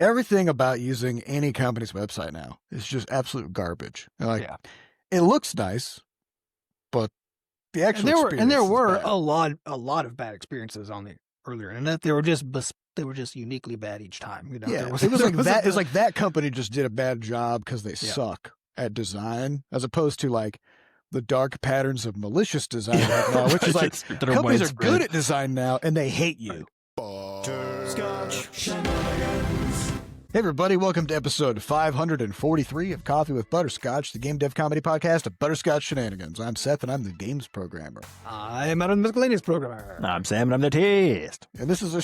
everything about using any company's website now is just absolute garbage. Like, Yeah. it looks nice, but the actual And there were bad. a lot of bad experiences on the earlier internet. They were just uniquely bad each time. You know, Yeah, it was like that. It's like that company just did a bad job because they suck at design, as opposed to like the dark patterns of malicious design right now, which is like companies are good at design now and they hate you. Butterscotch Hey everybody, welcome to episode 543 of Coffee with Butterscotch, the game dev comedy podcast of Butterscotch Shenanigans. I'm Seth and I'm the games programmer. I'm Adam the miscellaneous programmer. I'm Sam and I'm the taste. And this is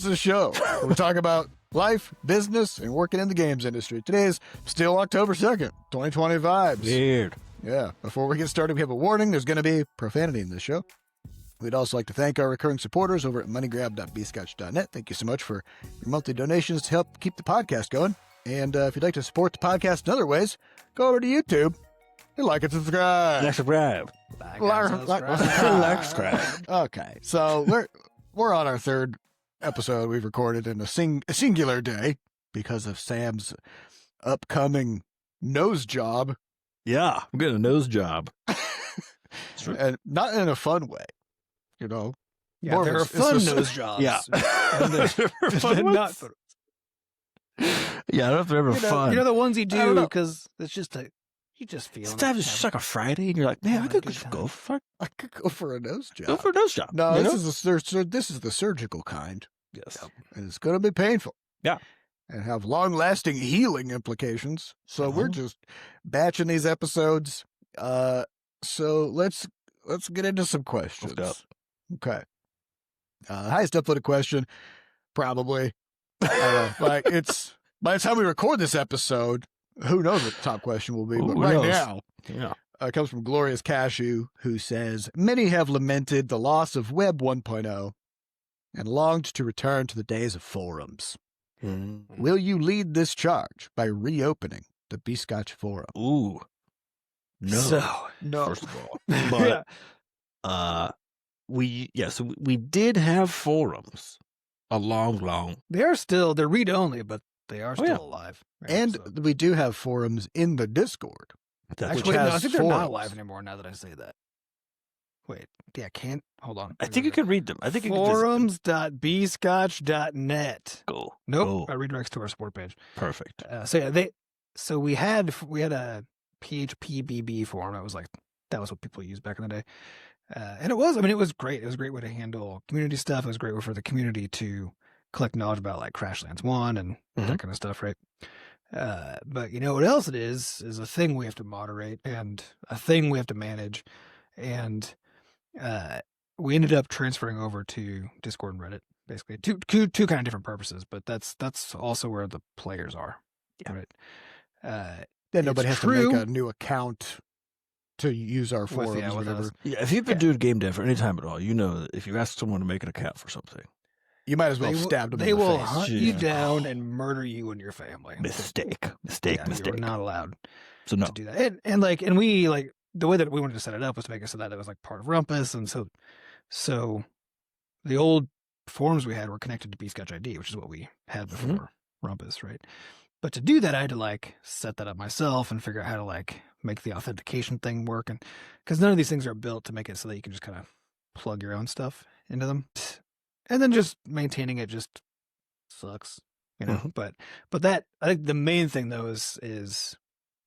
a show where we talk about life, business, and working in the games industry. Today is still October 2nd, 2025. Weird. Yeah, before we get started, we have a warning. There's going to be profanity in this show. We'd also like to thank our recurring supporters over at moneygrab.bscotch.net. Thank you so much for your monthly donations to help keep the podcast going. And if you'd like to support the podcast in other ways, go over to YouTube and like and subscribe. Like, subscribe. Like, subscribe. Okay, so we're on our third episode we've recorded in a singular day because of Sam's upcoming nose job. Yeah, I'm getting a nose job. And not in a fun way. You know, Yeah, there are fun nose jobs. Yeah. And they're not fun. Yeah, I don't know if they're ever fun. You know the ones you do because it's just you just feel. Sometimes it's just like a Friday and you're like, man, I could just go for a nose job. Go for a nose job. No, this is the surgical kind. Yes. And it's going to be painful. Yeah. And have long-lasting healing implications. So we're just batching these episodes. So let's get into some questions. Let's Okay. Highest uploaded question, probably. I don't know. Like, it's by the time we record this episode, who knows what the top question will be? But Who right knows? now, Yeah. it comes from Glorious Cashew, who says, many have lamented the loss of Web 1.0 and longed to return to the days of forums. Will you lead this charge by reopening the Butterscotch forum? Ooh. No. So No. First of all. But we did have forums a long they're read only, but they are still alive. Right? And So- we do have forums in the Discord. actually, no, I has think they're not forums. alive anymore. Now that I say that. Wait, yeah, can't hold on. I think you can read them. I think you can just forums.bscotch.net. go. Nope, Go. I redirects to our support page. Perfect. So we had a PHPBB forum. That was what people used back in the day. And it was great. It was a great way to handle community stuff. It was a great way for the community to collect knowledge about like Crashlands 1 and that kind of stuff, right? But you know what else it is a thing we have to moderate and a thing we have to manage. And we ended up transferring over to Discord and Reddit, basically. Two kind of different purposes, but that's also where the players are. Yeah. Right. Then nobody has true. to make a new account to use our forums or with whatever. us. Yeah, if you've been doing game dev for any time at all, you know that if you ask someone to make an account for something, You might as well stab them They in the will face. hunt Jeez. you down and murder you and your family. mistake. You're not allowed So no. to do that. And we the way that we wanted to set it up was to make it so that it was like part of Rumpus, and so the old forums we had were connected to Butterscotch ID, which is what we had before Rumpus, right? But to do that, I had to like set that up myself and figure out how to like make the authentication thing work, and because none of these things are built to make it so that you can just kind of plug your own stuff into them, and then just maintaining it just sucks, you know. But that, I think the main thing though is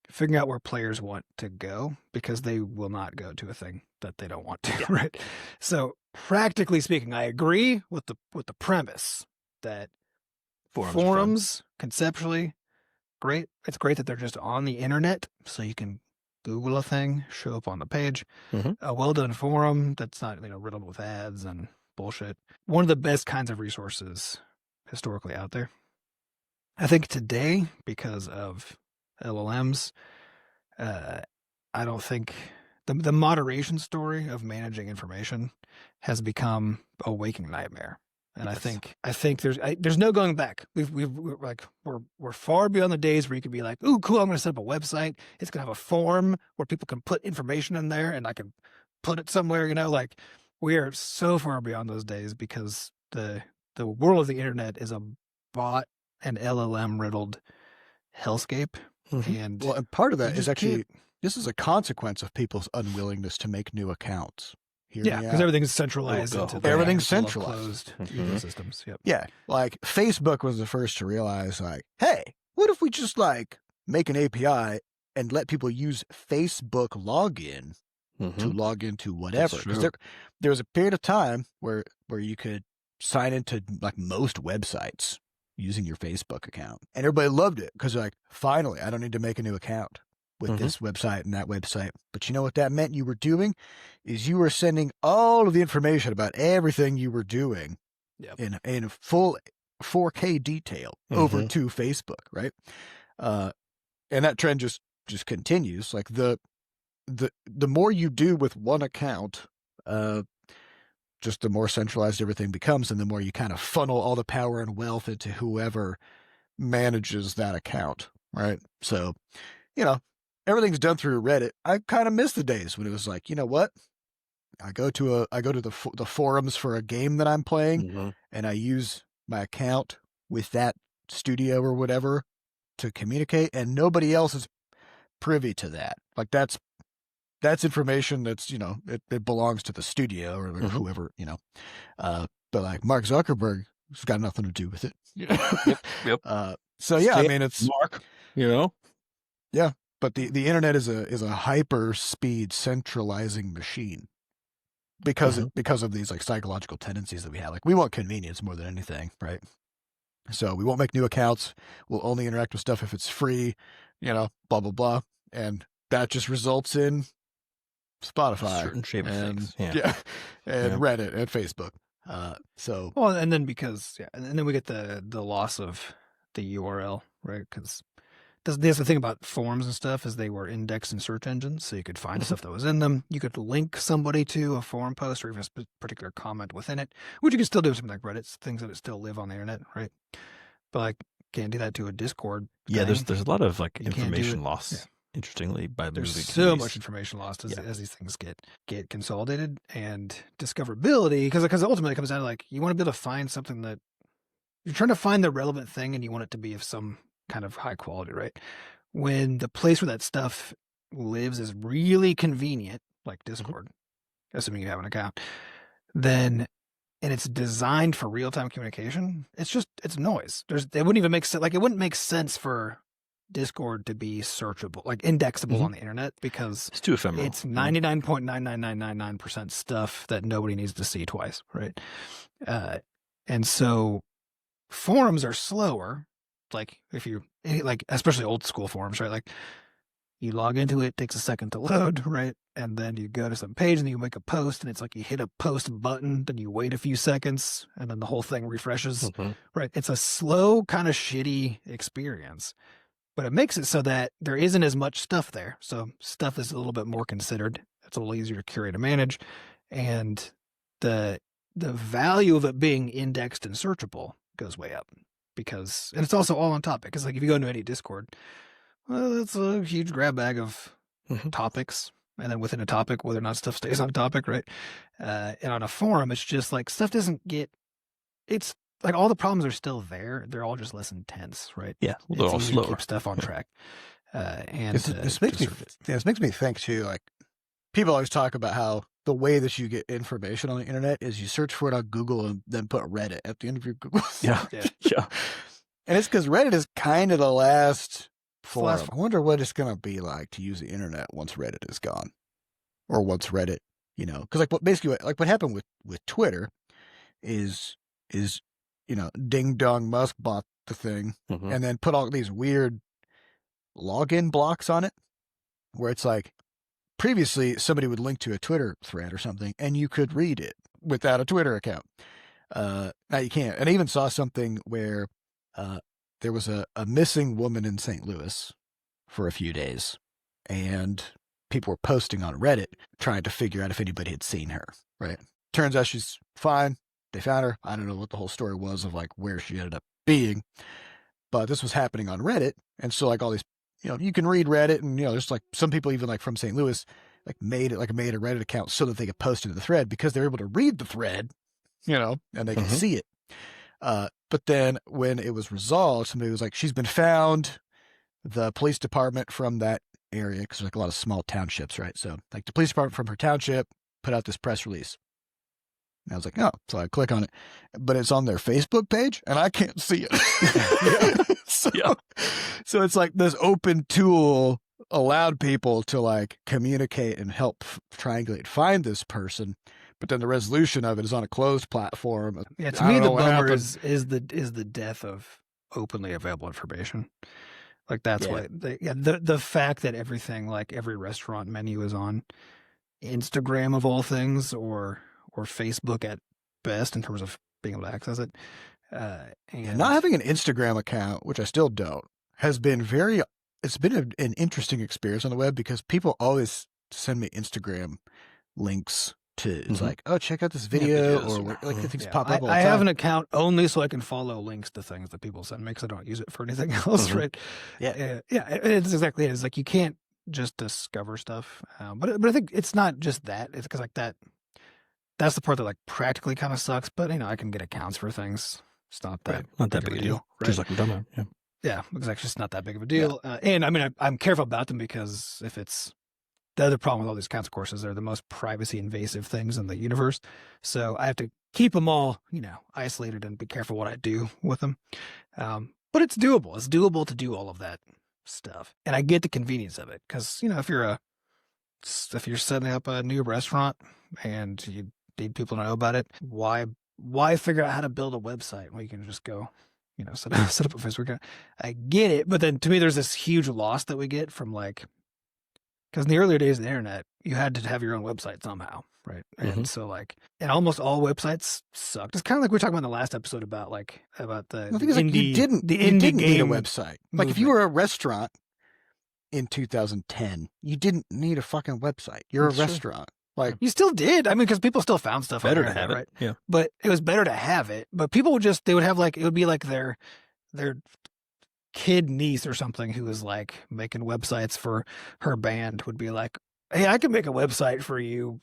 figuring out where players want to go, because they will not go to a thing that they don't want to, right? So practically speaking, I agree with the premise that forums conceptually great. It's great that they're just on the internet, so you can Google a thing, show up on the page. A well done forum that's not riddled with ads and bullshit. One of the best kinds of resources historically out there. I think today, because of LLMs, I don't think the moderation story of managing information has become a waking nightmare. And I think there's no going back. We're far beyond the days where you could be like, ooh, cool, I'm going to set up a website. It's going to have a form where people can put information in there and I can put it somewhere, like we are so far beyond those days, because the world of the internet is a bot an LLM riddled hellscape. And Well, and part of that you is just actually, can't- this is a consequence of people's unwillingness to make new accounts. Hear yeah, me because out. everything's centralized Oh, into God. Everything's handful of centralized. closed Mhm. ecosystems. Yep. Yeah, like Facebook was the first to realize, like, hey, what if we just like make an API and let people use Facebook login to log into whatever? That's Because true. there was a period of time where you could sign into like most websites using your Facebook account, and everybody loved it because like, finally, I don't need to make a new account with this website and that website. But you know what that meant you were doing is you were sending all of the information about everything you were doing Yep. in full 4K detail over to Facebook, right? And that trend just continues. Like the more you do with one account, just the more centralized everything becomes, and the more you kind of funnel all the power and wealth into whoever manages that account, right? So, you know, everything's done through Reddit. I kind of miss the days when it was like, you know what? I go to the forums for a game that I'm playing, and I use my account with that studio or whatever to communicate, and nobody else is privy to that. Like that's information that's, you know, it belongs to the studio or whoever, you know. But like Mark Zuckerberg has got nothing to do with it. Yep. So yeah, I mean it's Mark, you know. yeah, but the internet is a hyper speed centralizing machine. Because of these like psychological tendencies that we have. Like we want convenience more than anything, right? So we won't make new accounts. We'll only interact with stuff if it's free, you know, blah, blah, blah. And that just results in Spotify. A certain shape of and, things. Yeah. and Reddit and Facebook. So Well, and then and then we get the loss of the URL, right? Because that's the thing about forums and stuff is they were indexed in search engines, so you could find stuff that was in them. You could link somebody to a forum post or even a particular comment within it, which you can still do with something like Reddit, things that still live on the internet, right? But like, can't do that to a Discord. Yeah, thing. there's a lot of like You can't do information it. loss. Yeah. Interestingly, by There's moving so to much these. information lost as, Yeah. as these things get consolidated, and discoverability, because ultimately it comes down to like you want to be able to find something that you're trying to find the relevant thing, and you want it to be of some kind of high quality, right? When the place where that stuff lives is really convenient, like Discord, assuming you have an account, then and it's designed for real time communication, it's noise. It wouldn't even make sense. Like it wouldn't make sense for Discord to be searchable, like indexable on the internet, because It's too ephemeral. it's 99.99999% stuff that nobody needs to see twice, right? And so forums are slower. Like if you like, especially old school forums, right? Like you log into it, it takes a second to load, right? And then you go to some page and you make a post, and it's like you hit a post button, then you wait a few seconds, and then the whole thing refreshes, right? It's a slow, kind of shitty experience, but it makes it so that there isn't as much stuff there. So stuff is a little bit more considered. It's a little easier to curate and manage, and the value of it being indexed and searchable goes way up, because, and it's also all on topic. Because like if you go into any Discord, well, it's a huge grab bag of topics, and then within a topic, whether or not stuff stays on topic, right? And on a forum, it's just like stuff doesn't get. It's like all the problems are still there. They're all just less intense, right? Yeah, they're It's all easier to slower. keep stuff on track. And this makes me think too, like people always talk about how the way that you get information on the internet is you search for it on Google and then put Reddit at the end of your Google. Yeah. And it's because Reddit is kind of the last forum. forum. I wonder what it's going to be like to use the internet once Reddit is gone, or once Reddit, you know, because like what happened with Twitter is you know, Ding Dong Musk bought the thing and then put all these weird login blocks on it, where it's like previously somebody would link to a Twitter thread or something and you could read it without a Twitter account. Now you can't. And I even saw something where there was a missing woman in St. Louis for a few days, and people were posting on Reddit trying to figure out if anybody had seen her, right? Turns out she's fine. They found her. I don't know what the whole story was of like where she ended up being, but this was happening on Reddit. And so like all these, you know, you can read Reddit, and, you know, there's like some people even like from St. Louis like made a Reddit account so that they could post into the thread because they're able to read the thread, you know, and they can see it. But then when it was resolved, somebody was like, she's been found. The police department from that area, because there's like a lot of small townships, right? So like the police department from her township put out this press release. And I was like, oh, so I click on it, but it's on their Facebook page and I can't see it. So it's like this open tool allowed people to like communicate and help triangulate, find this person. But then the resolution of it is on a closed platform. Yeah, to me, the bummer is the death of openly available information. Like that's what the fact that everything, like every restaurant menu is on Instagram of all things, or Facebook at best in terms of being able to access it. And not having an Instagram account, which I still don't, has been it's been an interesting experience on the web because people always send me Instagram links to, it's like, oh, check out this video, or like things pop up all the time. I have an account only so I can follow links to things that people send me because I don't use it for anything else, right? Yeah. It's exactly it. It's like you can't just discover stuff. But I think it's not just that. It's because like that's the part that like practically kind of sucks. But I can get accounts for things. It's not that big a deal. Right? Just like we've done that. Yeah. Yeah, exactly. It's not that big of a deal. And I mean, I'm careful about them because if it's the other problem with all these accounts, of course, is they're the most privacy invasive things in the universe. So I have to keep them all, isolated and be careful what I do with them. But it's doable. It's doable to do all of that stuff. And I get the convenience of it because, if you're setting up a new restaurant and you need people to know about it, why figure out how to build a website when you can just go, set up a Facebook account? I get it. But then to me, there's this huge loss that we get from because in the earlier days of the internet, you had to have your own website somehow, right? And so and almost all websites sucked. It's kind of like we were talking about in the last episode about the indie, you didn't need a website. Like if you were a restaurant in 2010, you didn't need a fucking website. You're a restaurant. Like you still did. I mean, because people still found stuff. Better to have it, right? Yeah. But it was better to have it. But people would they would have it would be like their kid niece or something who was like making websites for her band would be like, hey, I can make a website for you,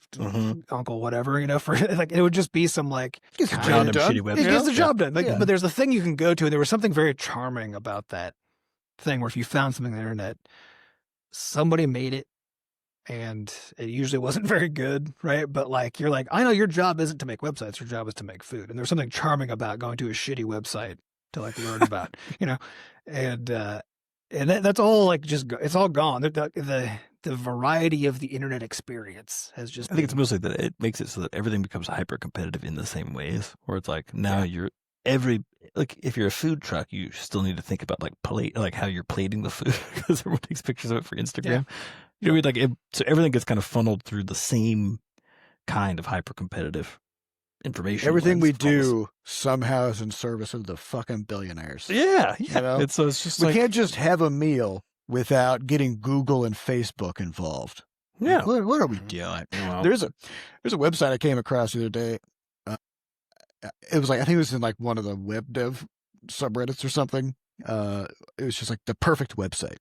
uncle, whatever, for like, it would just be some like, gets the job done. It gets the job done. But there's a thing you can go to, and there was something very charming about that thing where if you found something on the internet, somebody made it and it usually wasn't very good, right? But like, you're like, I know your job isn't to make websites, your job is to make food. And there's something charming about going to a shitty website to like learn about, and that's all like it's all gone. The variety of the internet experience has just. I think it's mostly that it makes it so that everything becomes hyper competitive in the same ways. Where it's like now if you're a food truck, you still need to think about like how you're plating the food because everyone takes pictures of it for Instagram. You know what I mean? So everything gets kind of funneled through the same kind of hyper competitive information. Everything we do somehow is in service of the fucking billionaires. Yeah. It's just we can't just have a meal without getting Google and Facebook involved. Yeah. What are we doing? Wow. There's a website I came across the other day. It was like, I think it was in like one of the web dev subreddits or something. It was just like the perfect website.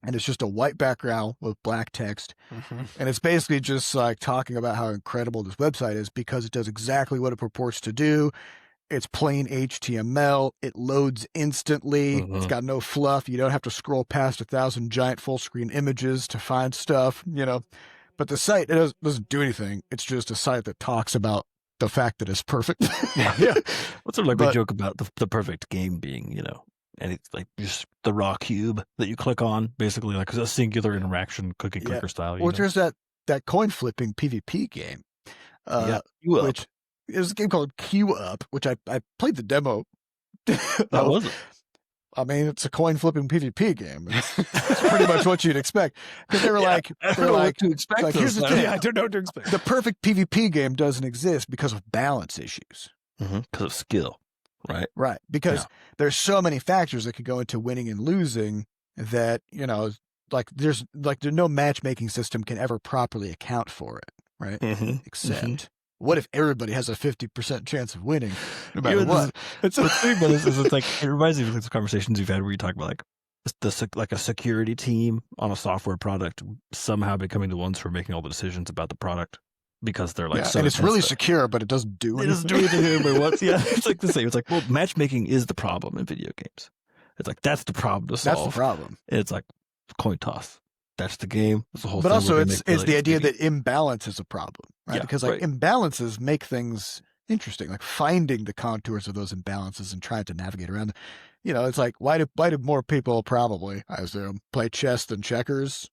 And it's just a white background with black text. And it's basically just like talking about how incredible this website is because it does exactly what it purports to do. It's plain HTML. It loads instantly. It's got no fluff. You don't have to scroll past 1,000 giant full screen images to find stuff, But the site, it doesn't do anything. It's just a site that talks about the fact that it's perfect. What's sort of like we joke about the perfect game being, and it's like just the raw cube that you click on, basically like a singular interaction, cookie clicker style. Or there's that coin flipping PvP game, which is a game called Queue Up, which I played the demo. How was it? I mean, it's a coin flipping PvP game. It's pretty much what you'd expect. Because they were like, what to expect. Like, here's the thing. I don't know what to expect. The perfect PvP game doesn't exist because of balance issues. Because of skill. Right. Because there's so many factors that could go into winning and losing that, there's no matchmaking system can ever properly account for it. Right. Except what if everybody has a 50% chance of winning no matter what? It's the thing about this is it's like, it reminds me of the conversations you've had where you talk about like a security team on a software product somehow becoming the ones who are making all the decisions about the product because they're like, so and it's really intense. secure, but it doesn't do It anything. doesn't do anything anybody wants. Yeah, it's like the same. It's like, well, matchmaking is the problem in video games. It's like, that's the problem to solve. That's the problem. It's like coin toss. That's the game. That's the whole But thing. also, We're gonna it's make the idea millions, that imbalance is a problem, right? Yeah, Because like right. imbalances make things interesting, like finding the contours of those imbalances and trying to navigate around them. You know, it's like why do more people probably, I assume, play chess than checkers?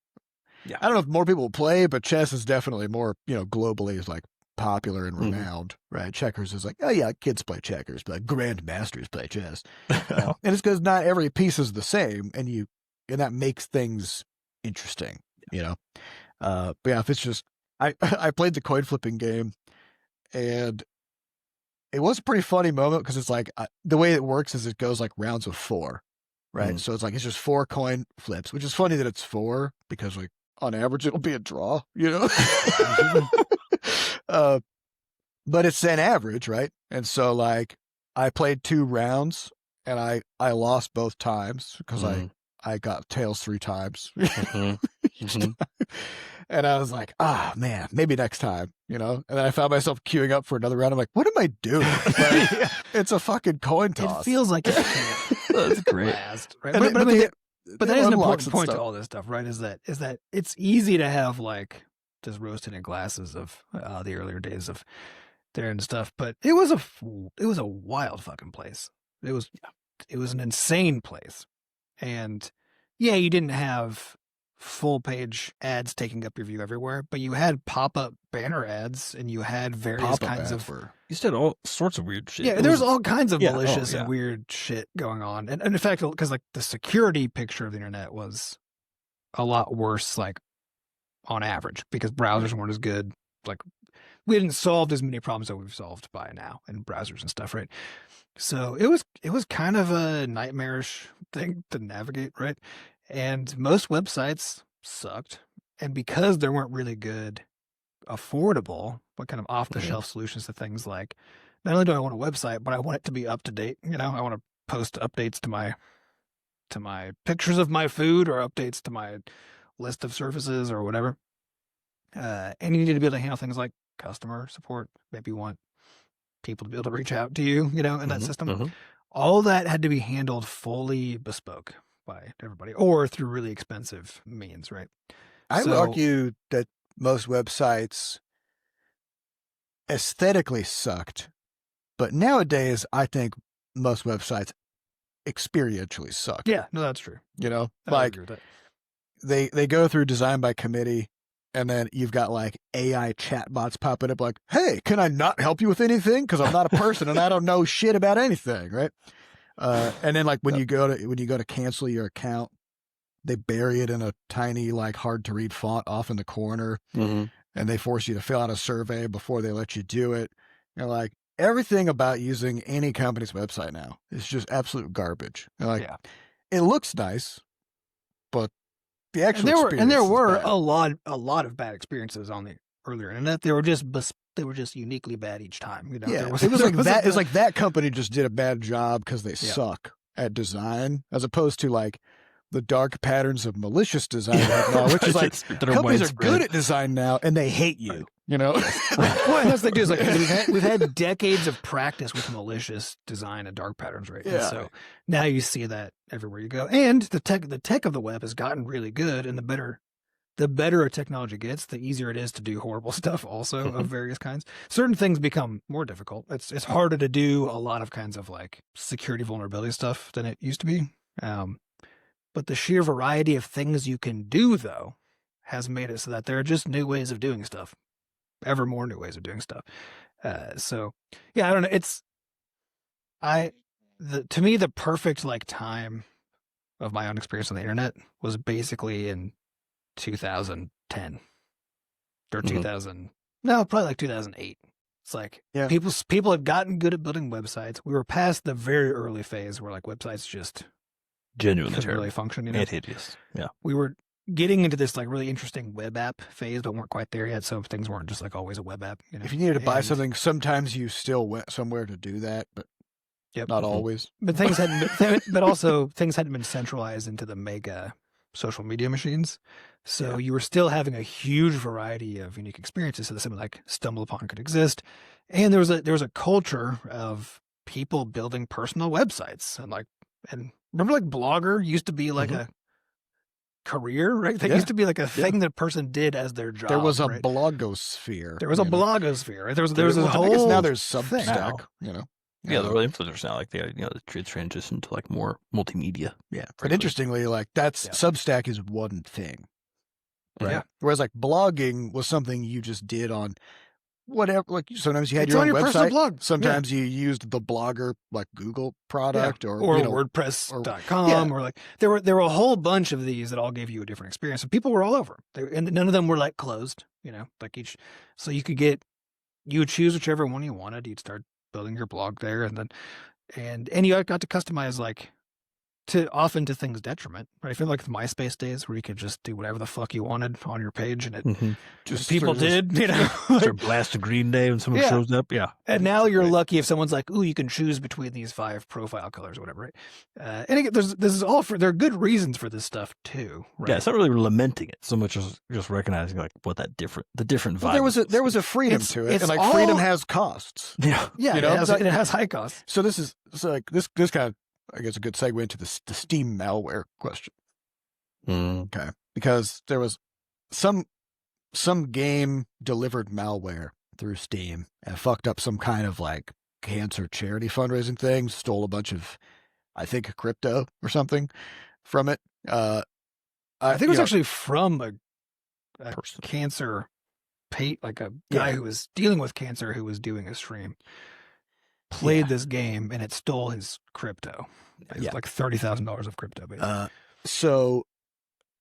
Yeah. I don't know if more people play, but chess is definitely more, globally is like popular and Mhm. renowned, right? Checkers is like, oh yeah, kids play checkers, but like grandmasters play chess. And it's because not every piece is the same, and that makes things interesting, you know. But yeah, if it's just I played the coin flipping game, and it was a pretty funny moment because it's like the way it works is it goes like rounds of 4, right? Mhm. So it's like it's just 4 coin flips, which is funny that it's 4 because like on average it'll be a draw, you know. But it's an average, right? And so like I played 2 rounds and I lost both times because Mhm. I got tails 3 times. Mhm. Mhm. And I was like, man, maybe next time, you know? And then I found myself queuing up for another round. I'm like, what am I doing? Like, it's a fucking coin toss. It feels like it can't That's great. last, right? And But I mean, but that is an unlocks important and point to stuff. all this stuff, right? Is that it's easy to have like just roasted in glasses of the earlier days of there and stuff, but it was a wild fucking place. It was an insane place, and yeah, you didn't have full page ads taking up your view everywhere, but you had pop up banner ads, and you had various Pop-up kinds ads of were You said all sorts of weird shit. yeah, It there was was- all kinds of yeah, oh, malicious yeah. and weird shit going on. And in fact, because like the security picture of the internet was a lot worse, like on average, because browsers weren't as good. Like we hadn't solved as many problems that we've solved by now in browsers and stuff, right? So it was kind of a nightmarish thing to navigate, right? And most websites sucked. And because there weren't really good affordable, but kind of off the shelf solutions to things like, not only do I want a website, but I want it to be up to date. You know, I want to post updates to my pictures of my food or updates to my list of services or whatever. And you need to be able to handle things like customer support. Maybe you want people to be able to reach out to you, you know, in that system. Mhm. All that had to be handled fully bespoke by everybody or through really expensive means, right? I would So- argue that most websites aesthetically sucked, but nowadays I think most websites experientially suck. Yeah, no, that's true. You know, I would like agree with that. they go through design by committee, and then you've got like AI chatbots popping up like, hey, can I not help you with anything? Because I'm not a person and I don't know shit about anything, right? And then like when you go to cancel your account, they bury it in a tiny, like hard to read font off in the corner, Mhm. and they force you to fill out a survey before they let you do it. You're like, everything about using any company's website now is just absolute garbage. You're like, Yeah. it looks nice, but the actual There experience were is bad. a lot of bad experiences on the earlier internet. They were just uniquely bad each time. You know, Yeah, there it was like there that. a- It's like that company just did a bad job because they Yeah. suck at design, as opposed to like the dark patterns of malicious design we have now, which is like That are companies are widespread. good at design now and they hate you. You know, well, and that's the thing too, is like we've had decades of practice with malicious design and dark patterns, right? And Yeah. so now you see that everywhere you go. And the tech of the web has gotten really good, and the better a technology gets, the easier it is to do horrible stuff also of various kinds. Certain things become more difficult. It's harder to do a lot of kinds of like security vulnerability stuff than it used to be. But the sheer variety of things you can do, though, has made it so that there are just new ways of doing stuff, ever more new ways of doing stuff. So yeah, I don't know. To me, the perfect like time of my own experience on the internet was basically in 2010 or Mhm. 2000. No, probably like 2008. It's like Yeah. people had gotten good at building websites. We were past the very early phase where like websites just Genuinely couldn't terrible really function. You know, and hideous. Yeah. we were getting into this like really interesting web app phase, but weren't quite there yet. So things weren't just like always a web app. You know? if you needed to buy And- something, sometimes you still went somewhere to do that, but Yep. not Mhm. always. But things hadn't, but also things hadn't been centralized into the mega social media machines. So you were still having a huge variety of unique experiences so that something like Stumble Upon could exist. And there was a culture of people building personal websites and remember like Blogger used to be like a career, right? That used to be like a thing that a person did as their job. There was a right? blogosphere. There was a blogosphere. Right? There was a whole. I guess now there's thing. Substack. You know. Yeah, the real influencers now, like the transition to like more multimedia. Yeah, but interestingly, like that's Substack is one thing, right? Yeah. Whereas like blogging was something you just did on whatever. Like sometimes you had It's your on own your personal website. blog. Sometimes you used the Blogger like Google product or WordPress.com or like there were a whole bunch of these that all gave you a different experience. And people were all over, and none of them were like closed. You know, like so you would choose whichever one you wanted. You'd start building your blog there, and you got to customize like often to things detriment, right? I feel like the MySpace days where you could just do whatever the fuck you wanted on your page, and it just people did, you know, or blast a Green Day when someone shows up, And now you're lucky if someone's like, "Ooh, you can choose between these 5 profile colors or whatever," right? And again, this is all there are good reasons for this stuff too, right? Yeah, it's not really lamenting it so much as just recognizing like what the different vibe. Well, there was a freedom to it, and like freedom has costs. Yeah, you know, it has high costs. So this kind of, I guess, a good segue into the Steam malware question. Okay, because there was some game delivered malware through Steam and fucked up some kind of like cancer charity fundraising thing, stole a bunch of, I think, crypto or something from it. I think it was actually from a cancer like a guy who was dealing with cancer who was doing a stream. Played this game and it stole his crypto. It was like $30,000 of crypto. So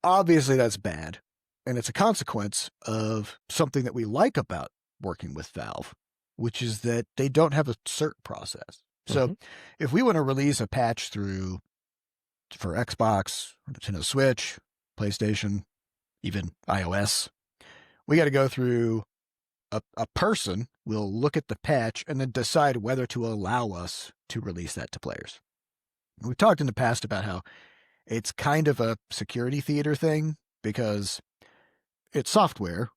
obviously that's bad. And it's a consequence of something that we like about working with Valve, which is that they don't have a cert process. So if we want to release a patch for Xbox, Nintendo Switch, PlayStation, even iOS, we got to go through a person will look at the patch and then decide whether to allow us to release that to players. We've talked in the past about how it's kind of a security theater thing because it's software.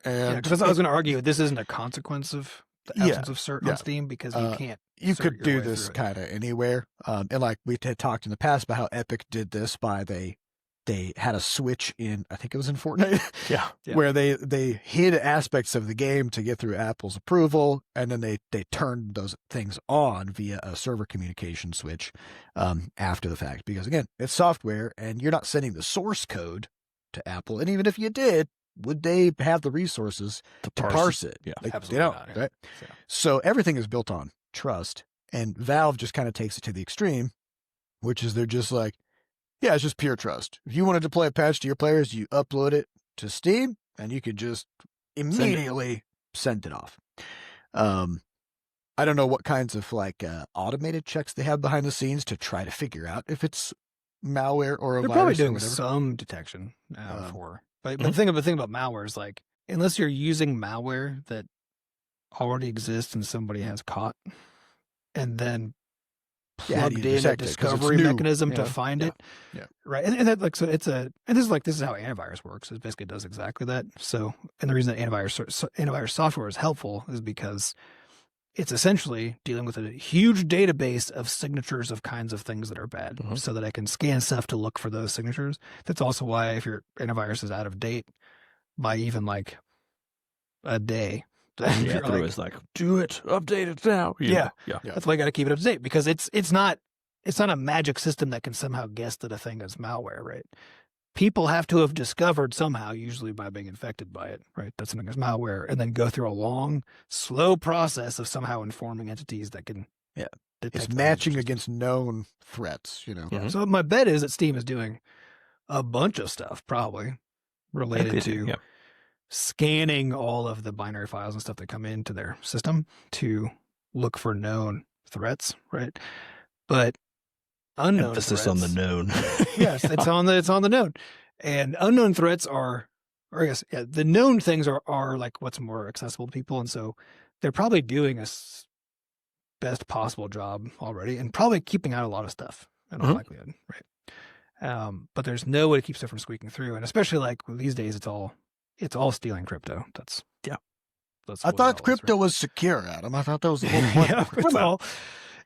And because I was going to argue this isn't a consequence of the absence of cert on Steam because you can't. You could do this kind of anywhere. And like we had talked in the past about how Epic did this by they had a switch in, I think it was in Fortnite, where they hid aspects of the game to get through Apple's approval, and then they turned those things on via a server communication switch after the fact. Because again, it's software, and you're not sending the source code to Apple, and even if you did, would they have the resources to parse it? Yeah, like, absolutely they don't, not. right? So everything is built on trust, and Valve just kind of takes it to the extreme, which is they're just like, yeah, it's just pure trust. If you want to deploy a patch to your players, you upload it to Steam, and you can just immediately send it off. I don't know what kinds of like automated checks they have behind the scenes to try to figure out if it's malware or a They're virus. probably doing or whatever. some detection but the thing about malware is like, unless you're using malware that already exists and somebody has caught, and then plugged in a discovery mechanism to find it. Yeah. Right. And that, like, so this is how antivirus works. It basically does exactly that. So, and the reason that antivirus software is helpful is because it's essentially dealing with a huge database of signatures of kinds of things that are bad so that I can scan stuff to look for those signatures. That's also why if your antivirus is out of date by even like a day, it's like, do it, update it now. Yeah. That's why you got to keep it up to date, because it's not a magic system that can somehow guess that a thing is malware, right? People have to have discovered somehow, usually by being infected by it, right? That something is malware, and then go through a long, slow process of somehow informing entities that can detect. It's matching against known threats, you know. So my bet is that Steam is doing a bunch of stuff, probably related to scanning all of the binary files and stuff that come into their system to look for known threats, right? But unknown emphasis threats, on the known. Yes, it's on the known. And unknown threats the known things are like what's more accessible to people, and so they're probably doing a best possible job already, and probably keeping out a lot of stuff in all likelihood, right? But there's no way to keep stuff from squeaking through. And especially like these days, it's all stealing crypto. That's I thought crypto was secure, Adam. I thought that was the whole point. Yeah,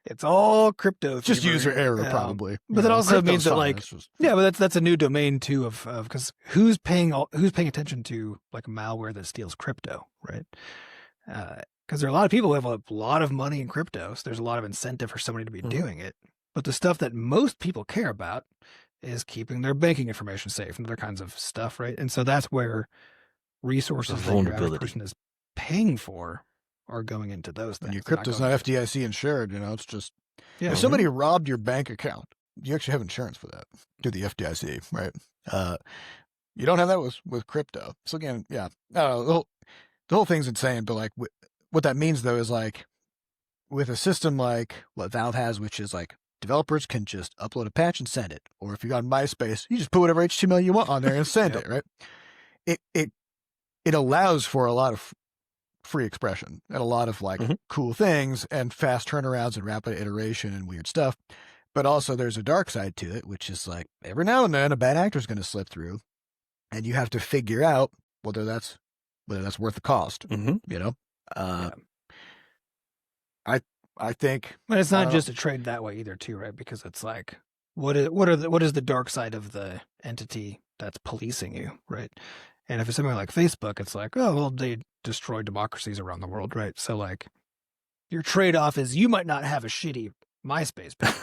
it's all crypto. Just thievery. user error, probably. But that also means that, fine. like, It's just- but that's a new domain too of because who's paying attention to like malware that steals crypto, right? Because there are a lot of people who have a lot of money in crypto, so there's a lot of incentive for somebody to be doing it. But the stuff that most people care about is keeping their banking information safe and other kinds of stuff, right? And so that's where resources that your average person is paying for are going into those things. And your crypto's not FDIC insured, it's just if somebody robbed your bank account, you actually have insurance for that through the FDIC, right? You don't have that with crypto. So again, I don't know, the whole thing's insane, but like what that means though is like with a system like what Valve has, which is like developers can just upload a patch and send it. Or if you got MySpace, you just put whatever HTML you want on there and send it, right? It allows for a lot of free expression and a lot of like cool things and fast turnarounds and rapid iteration and weird stuff. But also there's a dark side to it, which is like every now and then a bad actor is going to slip through and you have to figure out whether that's worth the cost, I think. But it's not just a trade that way either too, right? Because it's like, what is the dark side of the entity that's policing you, right? And if it's something like Facebook, it's like, oh, well, they destroy democracies around the world, right? So like your trade-off is you might not have a shitty MySpace page.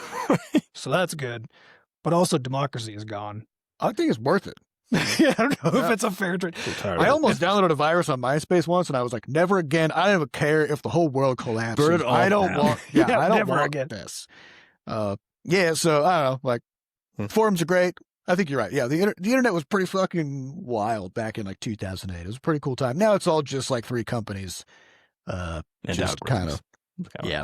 So that's good. But also democracy is gone. I think it's worth it. I don't know if it's a fair trade. I almost downloaded a virus on MySpace once and I was like, never again. I don't even care if the whole world collapses. Burn it all I don't down. want I don't want again. this. So I don't know, like forums are great. I think you're right. Yeah, the internet was pretty fucking wild back in like 2008. It was a pretty cool time. Now it's all just like three companies, and just kind of, yeah.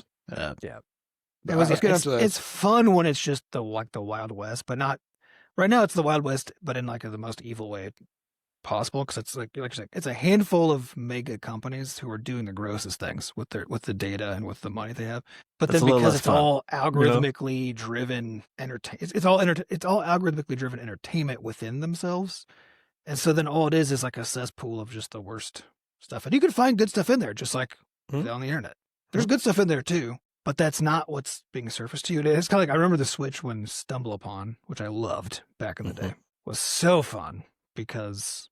It's fun when it's just the Wild West, but not right now. It's the Wild West, but in like the most evil way possible, because it's like you're saying, it's a handful of mega companies who are doing the grossest things with the data and with the money they have. But then because it's all algorithmically driven it's all algorithmically driven entertainment within themselves, and so then all it is like a cesspool of just the worst stuff. And you can find good stuff in there, just like on the internet. There's good stuff in there too, but that's not what's being surfaced to you. It's kind of like I remember the Switch when Stumble Upon, which I loved back in the day, was so fun. Because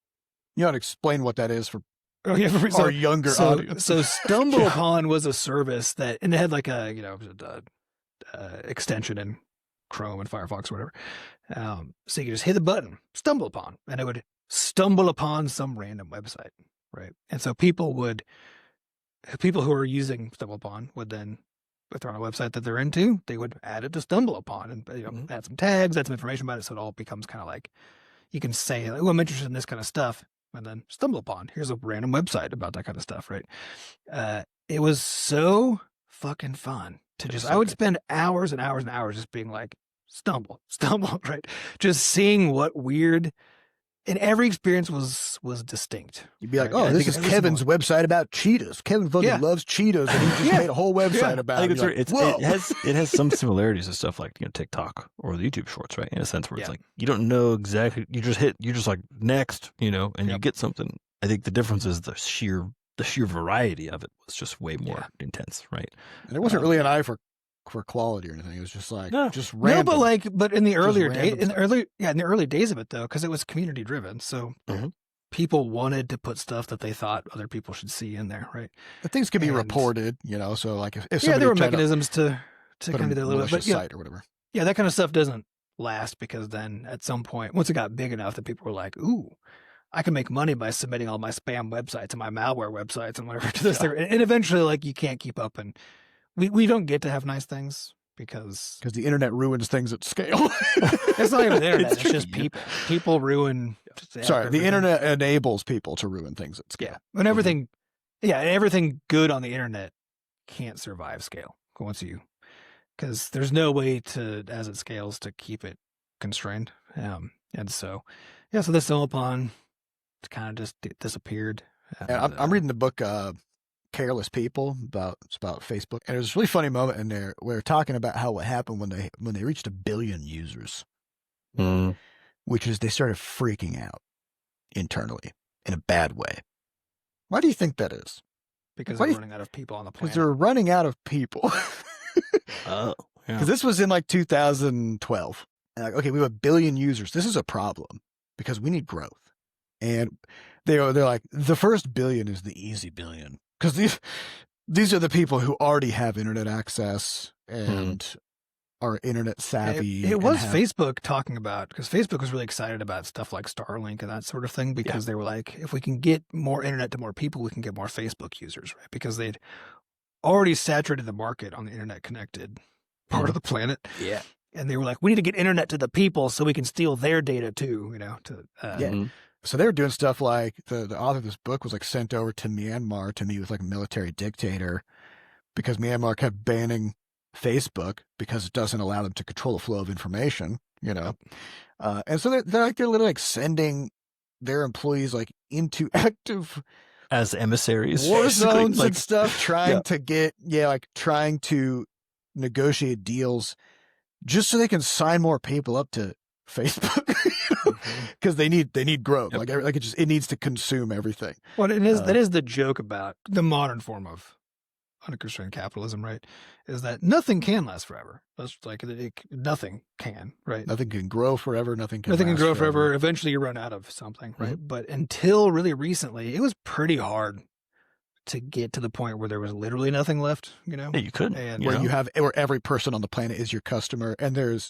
you ought to explain what that is for our younger audience. So Stumble Upon was a service that, and it had like a extension in Chrome and Firefox or whatever. So you could just hit the button, Stumble Upon, and it would stumble upon some random website, right? And so people who are using Stumble Upon would then, if they're on a website that they're into, they would add it to Stumble Upon and add some tags, add some information about it, so it all becomes kind of like. You can say, oh, I'm interested in this kind of stuff, and then Stumble Upon. Here's a random website about that kind of stuff, right? It was so fucking fun to just, I would spend hours and hours and hours just being like, stumble, right? Just seeing what weird, and every experience was distinct. You'd be like, oh, this is Kevin's website about Cheetos. Kevin fucking loves Cheetos, and he just made a whole website about it. It has some similarities to stuff like TikTok or the YouTube Shorts, right? In a sense where it's like you don't know exactly, you're just like next, and you get something. I think the difference is the sheer variety of it was just way more intense, right? And it wasn't really an eye for quality or anything. It was just like just random. No, but in the earlier in the early days of it though, because it was community driven, so people wanted to put stuff that they thought other people should see in there, right? But things could be reported, so like if somebody there were mechanisms to kind of do a little bit, but site or whatever. Yeah, that kind of stuff doesn't last because then at some point, once it got big enough that people were like, ooh, I can make money by submitting all my spam websites and my malware websites and whatever to this. And eventually, like, you can't keep up. And we don't get to have nice things because the internet ruins things at scale. It's not even the internet. It's just people. People ruin. Sorry, the internet enables people to ruin things at scale. Yeah. And everything, everything good on the internet can't survive scale because there's no way to, as it scales, to keep it constrained. And so, so this Stumble Upon kind of just disappeared. And I'm reading the book Careless People it's about Facebook, and there's this really funny moment in there where they're talking about what happened when they reached 1 billion users. which is they started freaking out internally in a bad way. Why do you think that is? Because Why they're do you- running out of people on the Because planet. they're running out of people. Oh, yeah. Because this was in like 2012. And like, okay, we have 1 billion users. This is a problem because we need growth. And they're like, the first billion is the easy billion. Because these are the people who already have internet access and are internet savvy. It and was have- Facebook talking about, because Facebook was really excited about stuff like Starlink and that sort of thing, because they were like, if we can get more internet to more people, we can get more Facebook users, right? Because they'd already saturated the market on the internet connected part of the planet. Yeah. And they were like, we need to get internet to the people so we can steal their data too, you know, to, So they were doing stuff like the author of this book was like sent over to Myanmar to meet with like a military dictator because Myanmar kept banning Facebook because it doesn't allow them to control the flow of information, you know. And so they're literally like sending their employees like into active As emissaries. war basically, zones like, and stuff, trying yeah. to get trying to negotiate deals just so they can sign more people up to Facebook because they need growth. Yep. It needs to consume everything. Well, that is the joke about the modern form of unconstrained capitalism, right? Is that nothing can last forever. That's like nothing can, right? Nothing can grow forever. Nothing can Nothing can last grow forever. Eventually, you run out of something, right? But until really recently, it was pretty hard to get to the point where there was literally nothing left. You know, Yeah, you couldn't. And Where where every person on the planet is your customer, and there's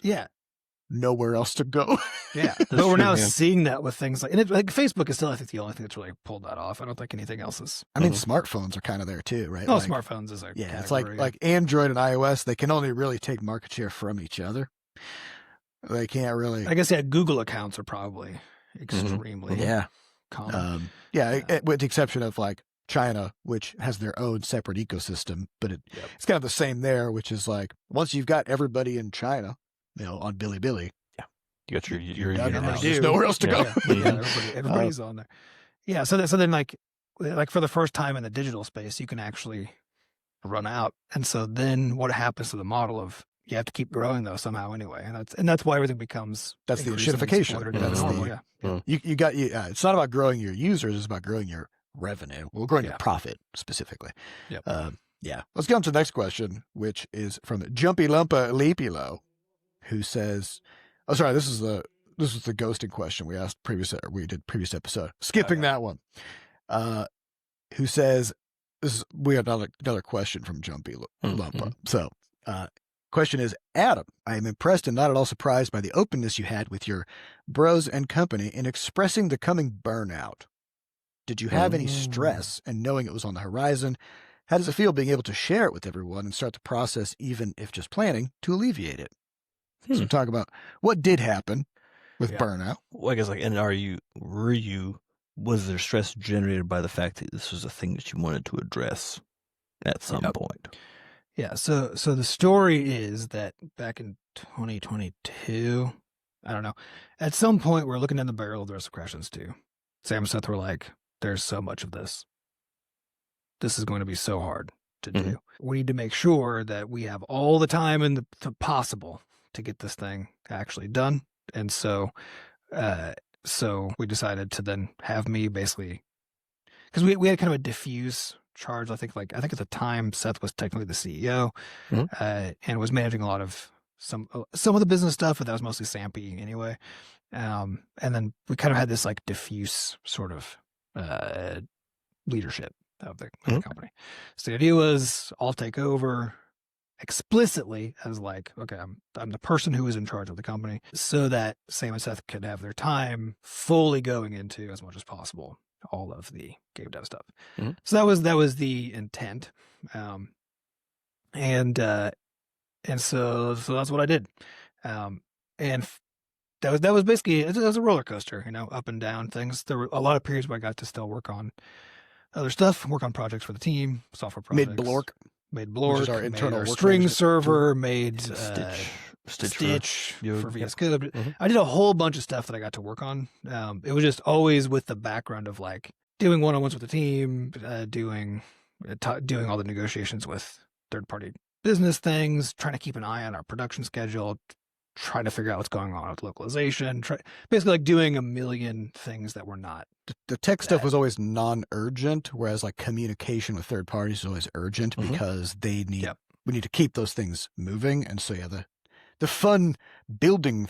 nowhere else to go. Yeah, but we're now seeing that with things like, Facebook is still, I think, the only thing that's really pulled that off. I don't think anything else is. I mean, smartphones are kind of there too, right? Oh, smartphones is a it's category. like Android and iOS. They can only really take market share from each other. They can't really. I guess Google accounts are probably extremely common. With the exception of like China, which has their own separate ecosystem, but it's kind of the same there, which is like once you've got everybody in China, you know, on Bilibili. You got your done unit now. house. There's nowhere else to go. Everybody's on there. Yeah, so then like for the first time in the digital space, you can actually run out, and so then what happens to the model of you have to keep growing though somehow anyway, and that's why everything becomes That's the increasingly shitification. exploited. That's normal, it's not about growing your users; it's about growing your revenue. Well, growing your profit specifically. Yep. Let's get on to the next question, which is from Jumpy Lumpa Leapilo, who says, "Oh, sorry, this is the ghosting question we asked previous episode. Skipping that one. Who says we got another question from Jumpy Lumpa. So, question is, Adam, I am impressed and not at all surprised by the openness you had with your bros and company in expressing the coming burnout. Did you have any stress in knowing it was on the horizon? How does it feel being able to share it with everyone and start the process, even if just planning, to alleviate it?" So talk about what did happen with burnout. Well, I guess was there stress generated by the fact that this was a thing that you wanted to address at some point? Yeah. So the story is that back in 2022, I don't know, at some point we're looking in the barrel of the rest of Crashlands 2. Sam and Seth were like, there's so much of this. This is going to be so hard to do. We need to make sure that we have all the time and the possible to get this thing actually done. And so we decided to then have me basically, because we had kind of a diffuse charge. I think at the time Seth was technically the CEO and was managing a lot of some of the business stuff, but that was mostly Sampy anyway. And then we kind of had this like diffuse sort of leadership of the company. So the idea was I'll take over explicitly as like, okay, I'm the person who is in charge of the company, so that Sam and Seth could have their time fully going into as much as possible all of the game dev stuff. So that was the intent, and so that's what I did, and that was basically, it was a roller coaster, you know, up and down things. There were a lot of periods where I got to still work on other stuff, work on projects for the team, software projects. Made Blork, which is our internal made our work string management. server, made Stitch for VS Code. I did a whole bunch of stuff that I got to work on. It was just always with the background of like doing one-on-ones with the team, doing all the negotiations with third-party business things, trying to keep an eye on our production schedule, trying to figure out what's going on with localization, basically like doing a million things that were not. The tech stuff was always non-urgent, whereas like communication with third parties is always urgent because we need to keep those things moving. And so the fun building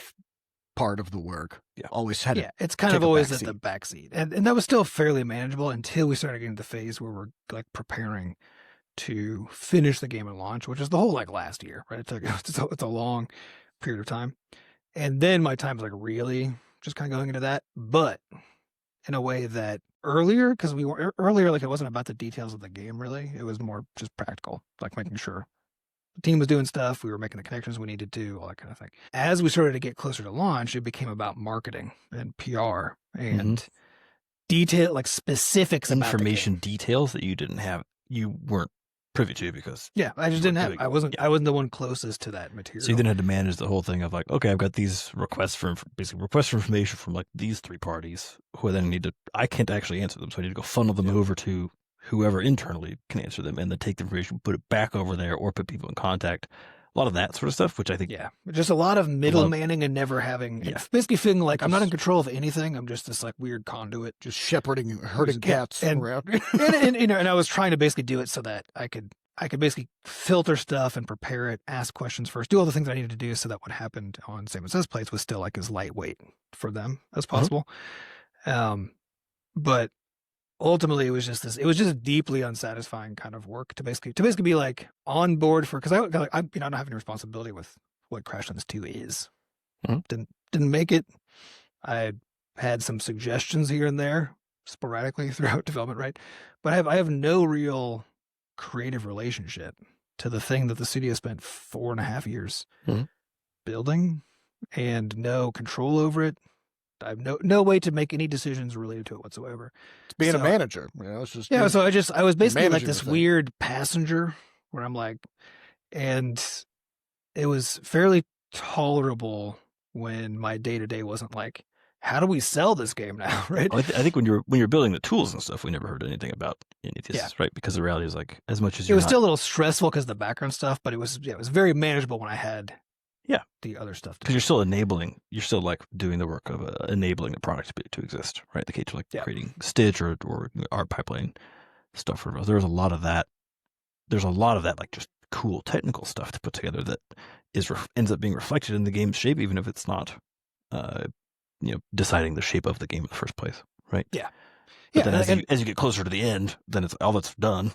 part of the work always had it's kind of always at the backseat. And that was still fairly manageable until we started getting to the phase where we're like preparing to finish the game and launch, which is the whole like last year, right? It's a long period of time. And then my time was like really just kind of going into that, but in a way that earlier, because we were earlier, like it wasn't about the details of the game really. It was more just practical, like making sure the team was doing stuff, we were making the connections we needed to, all that kind of thing. As we started to get closer to launch, it became about marketing and PR and detail, like specifics about information details that you didn't have, you weren't privy to because I just didn't have. I wasn't the one closest to that material. So you then had to manage the whole thing of like, okay, I've got these requests for information from like these three parties who I then I can't actually answer them, so I need to go funnel them over to whoever internally can answer them, and then take the information, put it back over there, or put people in contact. A lot of that sort of stuff, which I think just a lot of middlemanning and never having it's basically feeling like I'm not in control of anything. I'm just this like weird conduit, just shepherding, herding cats around. and I was trying to basically do it so that I could basically filter stuff and prepare it, ask questions first, do all the things I needed to do so that what happened on Same Says Plates was still like as lightweight for them as possible. But ultimately it was just deeply unsatisfying kind of work to basically be like on board for, because I don't have any responsibility with what Crashlands 2 is. Didn't make it. I had some suggestions here and there sporadically throughout development, right? But I have no real creative relationship to the thing that the studio spent 4.5 years building, and no control over it. I have no way to make any decisions related to it whatsoever. It's being a manager, it's just so I was basically like this weird passenger where I'm like, and it was fairly tolerable when my day-to-day wasn't like, how do we sell this game now, right? I think when you're building the tools and stuff, we never heard anything about any of this, right? Because the reality is like, as much as it was still a little stressful because of the background stuff, but it was very manageable when I had the other stuff. Because you're still like doing the work of enabling the product to exist, right? The case of like creating Stitch or art pipeline stuff. There's a lot of that. There's a lot of that like just cool technical stuff to put together that ends up being reflected in the game's shape, even if it's not, deciding the shape of the game in the first place, right? Yeah. But then as you get closer to the end, then it's all that's done,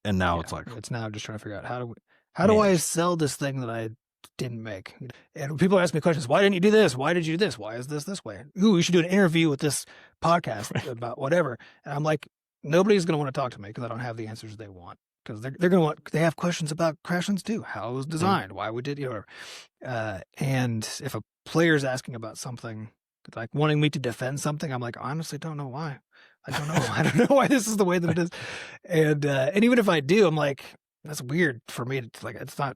and now it's like it's now just trying to figure out how do I sell this thing that I didn't make. And people ask me questions, why didn't you do this? Why did you do this? Why is this way? Ooh, we should do an interview with this podcast about whatever. And I'm like, nobody's going to want to talk to me because I don't have the answers they want. Because they're going to they have questions about Crashlands too. How it was designed, why we did, whatever. And if a player's asking about something, like wanting me to defend something, I'm like, I honestly don't know why. I don't know. I don't know why this is the way that it is. And even if I do, I'm like, that's weird for me to like, it's not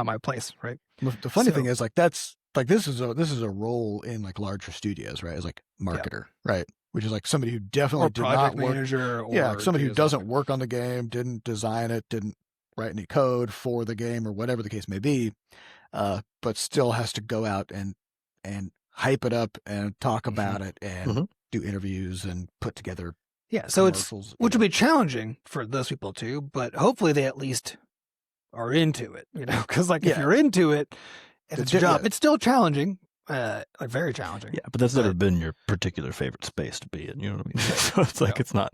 my place, right? The funny thing is like, that's like, this is a role in like larger studios, right? As like marketer, right? Which is like somebody who definitely did not work. Manager, or somebody who doesn't work on the game, didn't design it, didn't write any code for the game or whatever the case may be, but still has to go out and hype it up and talk about it and do interviews and put together. Yeah, so which will be challenging for those people too, but hopefully they at least are into it, because like if you're into it, if it's a job, it's still challenging, like very challenging. Yeah, but that's never been your particular favorite space to be in. You know what I mean? So it's like it's not.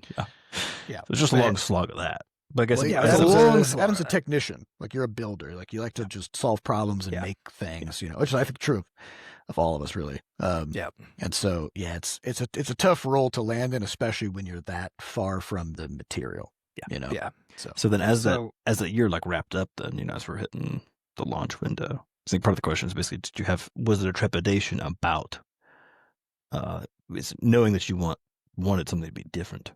Yeah, so it's just a long slog of that. But I guess Adam's a technician. Like you're a builder. Like you like to just solve problems and make things. Which is I think true of all of us really. And so it's a tough role to land in, especially when you're that far from the material. So then as that year like wrapped up, then as we're hitting the launch window, I think part of the question is basically, was it a trepidation about knowing that you wanted something to be different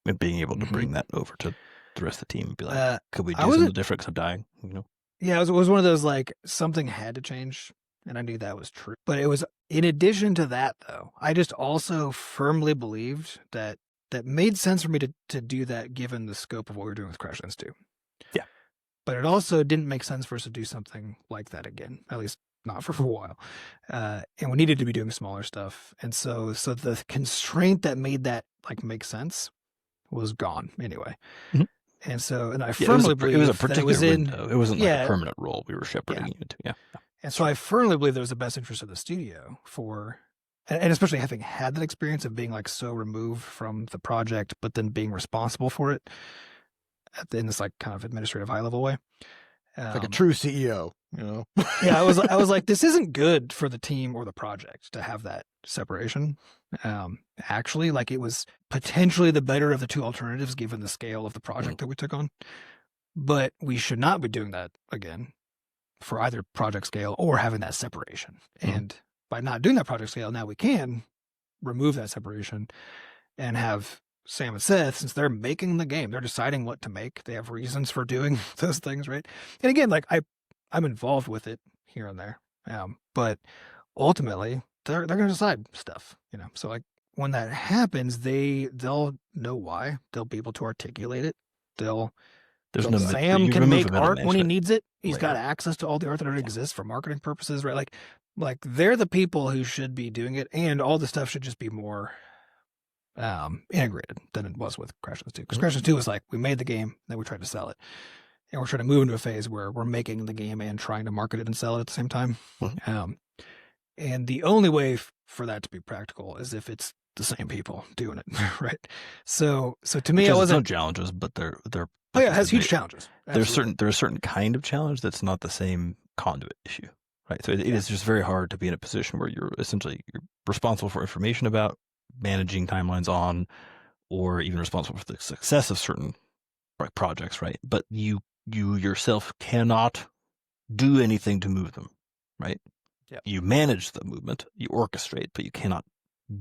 and being able to bring that over to the rest of the team and be like, could we do something different because I'm dying? Yeah, it was one of those like something had to change, and I knew that was true. But it was in addition to that, though, I just also firmly believed that made sense for me to do that given the scope of what we were doing with Crashlands 2. Yeah. But it also didn't make sense for us to do something like that again, at least not for a while. And we needed to be doing smaller stuff. And so the constraint that made that like make sense was gone anyway. Mhm. And so, and I Yeah, firmly believe it was a that particular it was in, window. It wasn't like a permanent role we were shepherding you into. Yeah. And so I firmly believe there was the best interest of the studio for, and especially having had that experience of being like so removed from the project, but then being responsible for it in this like kind of administrative high level way. Like a true CEO, you know? Yeah, I was like, this isn't good for the team or the project to have that separation. Actually, like it was potentially the better of the two alternatives given the scale of the project that we took on. But we should not be doing that again for either project scale or having that separation. And by not doing that project scale, now we can remove that separation and have Sam and Seth, since they're making the game, they're deciding what to make. They have reasons for doing those things, right? And again, like I'm involved with it here and there, but ultimately they're going to decide stuff, you know. So like when that happens, they'll know why. They'll be able to articulate it. Sam can make art when he needs it. He's got access to all the art that already exists for marketing purposes, right? Like they're the people who should be doing it, and all the stuff should just be more integrated than it was with Crashlands 2. Because Crashlands 2 was like, we made the game, then we tried to sell it. And we're trying to move into a phase where we're making the game and trying to market it and sell it at the same time. And the only way for that to be practical is if it's the same people doing it, right? So to me, it wasn't no challenges, but they're oh yeah, it has huge challenges. There's a certain kind of challenge that's not the same conduit issue, right? So it is just very hard to be in a position where you're responsible for information about, managing timelines on, or even responsible for the success of certain projects, right? But you yourself cannot do anything to move them, right? Yeah. You manage the movement, you orchestrate, but you cannot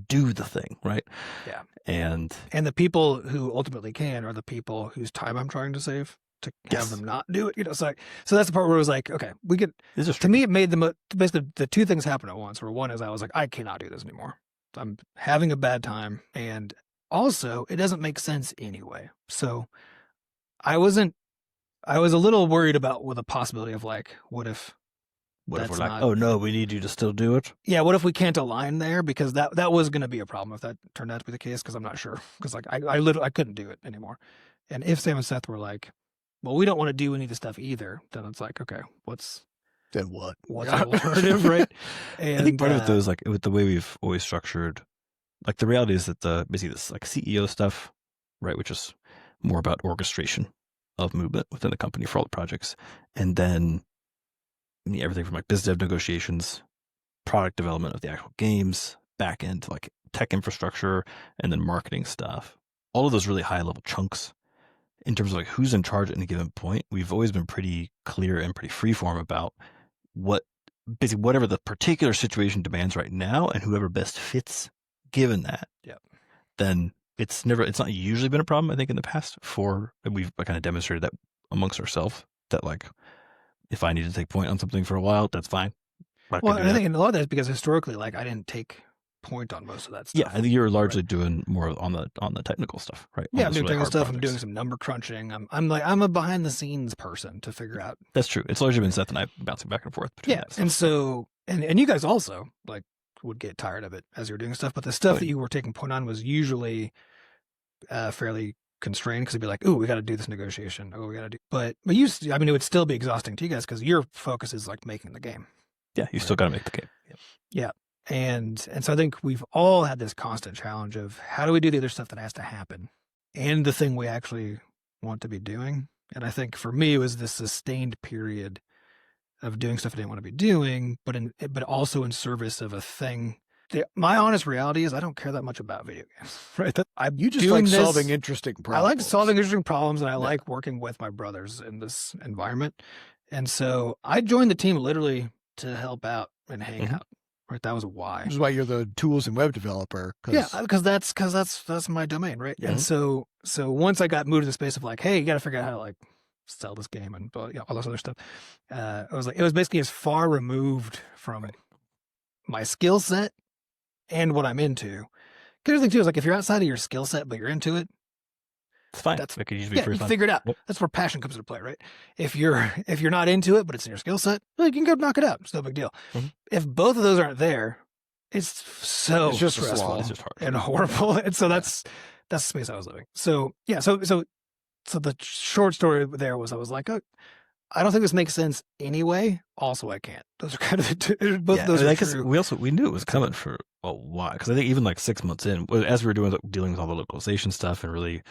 do the thing, right? Yeah. And the people who ultimately can are the people whose time I'm trying to save to have them not do it. You know, so that's the part where it was like, okay, we could. To me, it made basically the two things happen at once. Where one is I was like, I cannot do this anymore. I'm having a bad time, and also it doesn't make sense anyway. So I was a little worried about with the possibility of like, what if we're like, oh no, we need you to still do it? Yeah, what if we can't align there? Because that was going to be a problem if that turned out to be the case, because I'm not sure. Because like I literally couldn't do it anymore. And if Sam and Seth were like, well, we don't want to do any of the stuff either, then it's like, okay, what's an alternative, right? And I think part of it though is like with the way we've always structured, like the reality is that basically this like CEO stuff, right, which is more about orchestration of movement within the company for all the projects, and then everything from like biz dev negotiations, product development of the actual games, back end like tech infrastructure, and then marketing stuff. All of those really high level chunks in terms of like who's in charge at any given point. We've always been pretty clear and pretty freeform about basically whatever the particular situation demands right now, and whoever best fits given that. Yeah. Then it's not usually been a problem, I think, in the past. We've kind of demonstrated that amongst ourselves, that like if I need to take point on something for a while, that's fine. Well, I think a lot of that is because historically, like I didn't take point on most of that stuff. Yeah, I think you're largely doing more on the technical stuff, right? Yeah, I'm doing technical stuff. I'm doing some number crunching. I'm a behind the scenes person to figure out. That's true. It's largely been Seth and I bouncing back and forth. Yeah, and so and you guys also like would get tired of it as you were doing stuff, but the stuff that you were taking point on was usually fairly constrained, because it'd be like, ooh, we got to do this negotiation. Oh, we got to do. But it would still be exhausting to you guys because your focus is like making the game. Yeah, you still got to make the game. Yeah. And so I think we've all had this constant challenge of how do we do the other stuff that has to happen and the thing we actually want to be doing. And I think for me, it was this sustained period of doing stuff I didn't want to be doing, but also in service of a thing. My honest reality is I don't care that much about video games, right? You just like solving interesting problems. I like solving interesting problems, and I like working with my brothers in this environment. And so I joined the team literally to help out and hang out. Right, that was why. This is why you're the tools and web developer. Yeah, because that's my domain, right? And so once I got moved to the space of like, hey, you got to figure out how to like sell this game and all this other stuff. It was basically as far removed from my skill set and what I'm into. Because the thing too is like if you're outside of your skill set but you're into it, It's fine. That's It could usually be yeah, pretty you fun. figure it out. Yep. That's where passion comes into play, right? If you're not into it, but it's in your skill set, well, you can go knock it out. It's no big deal. Mhm. If both of those aren't there, it's so It's just a stressful slog. It's just hard. and horrible. And so that's the space I was living. So yeah, so the short story there was I was like, oh, I don't think this makes sense anyway. Also, I can't. Those are kind of the two, both of those I are guess true. we knew it was coming for a while because I think even like 6 months in, as we were dealing with all the localization stuff and really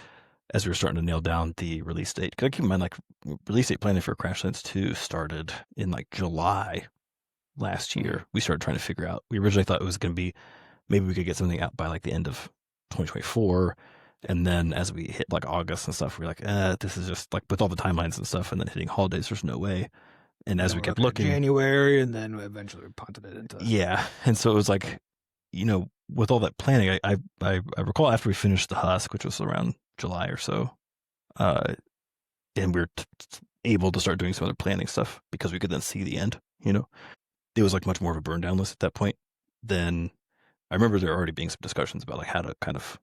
as we were starting to nail down the release date. Because keep in mind, like release date planning for Crashlands 2 started in like July last year. We started trying to figure out. We originally thought it was going to be maybe we could get something out by like the end of 2024. And then as we hit like August and stuff, we're like, this is just like with all the timelines and stuff, and then hitting holidays, there's no way. And as Then we we're kept looking at looking, January, and then eventually we punted it into yeah. And so it was like, with all that planning, I recall after we finished the Husk, which was around July or so, and we were able to start doing some other planning stuff because we could then see the end. It was like much more of a burn down list at that point. Then I remember there already being some discussions about like how to kind of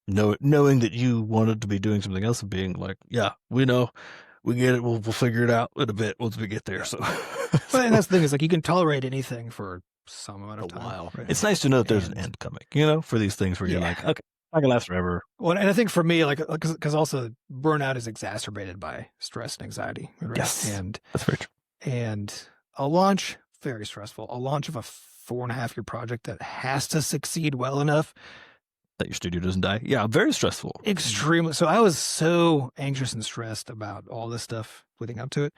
knowing that you wanted to be doing something else and being like, yeah, we know, we get it. We'll figure it out in a bit once we get there. So, But and that's the thing is like you can tolerate anything for some amount of A time. while. Right? it's nice to know that there's an And- end coming, for these things where you're Yeah. like, okay, I can last forever. Well, and I think for me, like, because also burnout is exacerbated by stress and anxiety. Right? Yes. And That's very true. a launch, very stressful. A launch of a 4.5-year project that has to succeed well enough, That your studio doesn't die. Yeah, very stressful. extremely. So I was so anxious and stressed about all this stuff leading up to it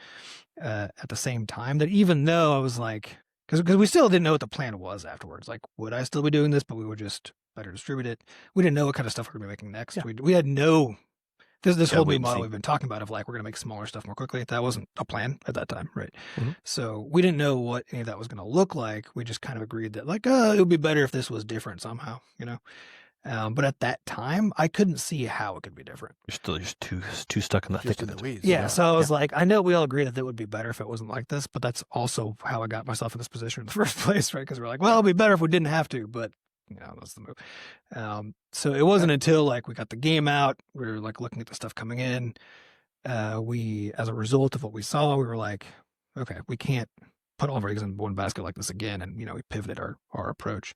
at the same time that even though I was like, because we still didn't know what the plan was afterwards. Like, would I still be doing this? But we would just better distribute it. We didn't know what kind of stuff we were going to be making next. Yeah. We had no. This whole wait new and model see. we've been talking about of like we're going to make smaller stuff more quickly. That wasn't a plan at that time, right? Mhm. So we didn't know what any of that was going to look like. We just kind of agreed that like, it would be better if this was different somehow, But at that time, I couldn't see how it could be different. You're still just too stuck in the Just thick in of the it. weeds. Yeah, so I was like, I know we all agree that it would be better if it wasn't like this, but that's also how I got myself in this position in the first place, right? Because we're like, well, it'd be better if we didn't have to, but that's the move. So it wasn't until like we got the game out, we were like looking at the stuff coming in. We, as a result of what we saw, we were like, okay, we can't put all of our eggs in one basket like this again, and we pivoted our approach.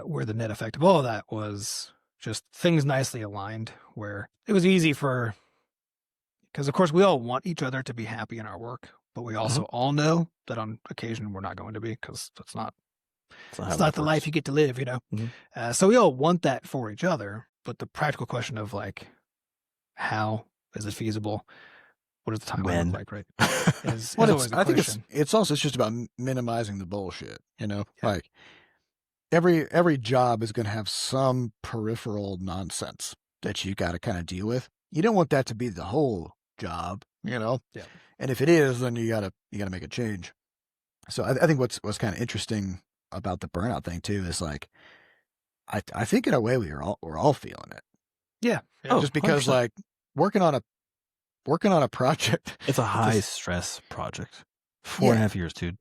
Where the net effect of all of that was just things nicely aligned, where it was easy because of course we all want each other to be happy in our work, but we also all know that on occasion we're not going to be because it's not the life you get to live, So we all want that for each other, but the practical question of like, how is it feasible? What does the timeline When? look like, right? Is Well, always the I think question. it's also just about minimizing the bullshit. Like every job is going to have some peripheral nonsense that you got to kind of deal with. You don't want that to be the whole job, Yeah. And if it is, then you gotta make a change. So I think what's kind of interesting about the burnout thing too is like, I think in a way we're all feeling it. Yeah. Oh, Just because 100%. like working on a project. It's a high stress project. 4.5 years, dude.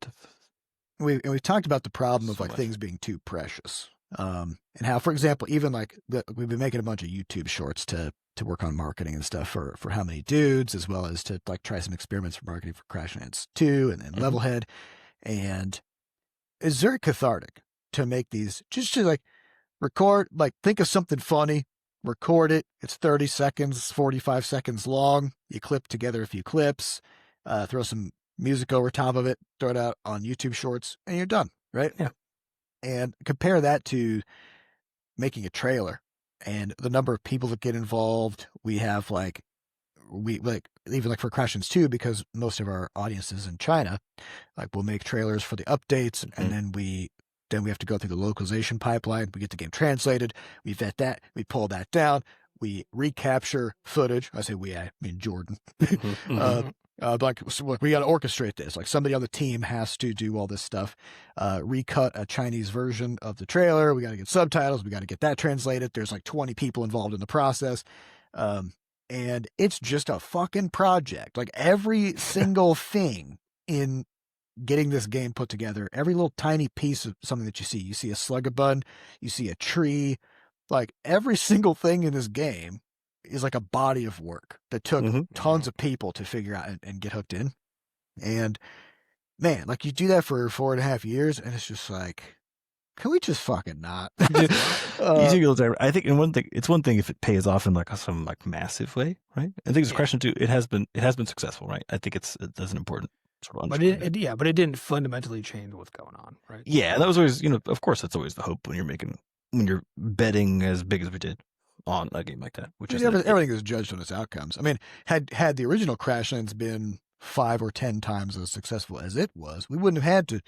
We've talked about the problem of So like much. things being too precious, and how, for example, even like we've been making a bunch of YouTube shorts to work on marketing and stuff for How Many Dudes, as well as to like try some experiments for marketing for Crashlands 2 and then Levelhead, and it's very cathartic to make these just to like record, like think of something funny, record it. It's 30 seconds, 45 seconds long. You clip together a few clips, throw some music over top of it, throw it out on YouTube Shorts, and you're done, right? Yeah. And compare that to making a trailer and the number of people that get involved. We have even like for Crashlands 2, because most of our audience is in China, like we'll make trailers for the updates, and then we have to go through the localization pipeline. We get the game translated. We vet that. We pull that down. We recapture footage. I say we, I mean Jordan. Like so we got to orchestrate this. Like somebody on the team has to do all this stuff. Recut a Chinese version of the trailer. We got to get subtitles. We got to get that translated. There's like 20 people involved in the process. And it's just a fucking project. Like every single thing in getting this game put together, every little tiny piece of something that you see a slug bun, you see a tree, like every single thing in this game is like a body of work that took tons of people to figure out and get hooked in. And man, like you do that for 4.5 years, and it's just like, can we just fucking not? Easy goals. I think, and it's one thing if it pays off in like some like massive way, right? I think it's Crashlands 2. It has been successful, right? I think that's an important sort of. But it didn't fundamentally change what's going on, right? Yeah, that was always, of course, that's always the hope when you're betting as big as we did on a game like that. Which is everything is judged on its outcomes. I mean, had the original Crashlands been 5 or 10 times as successful as it was, we wouldn't have had to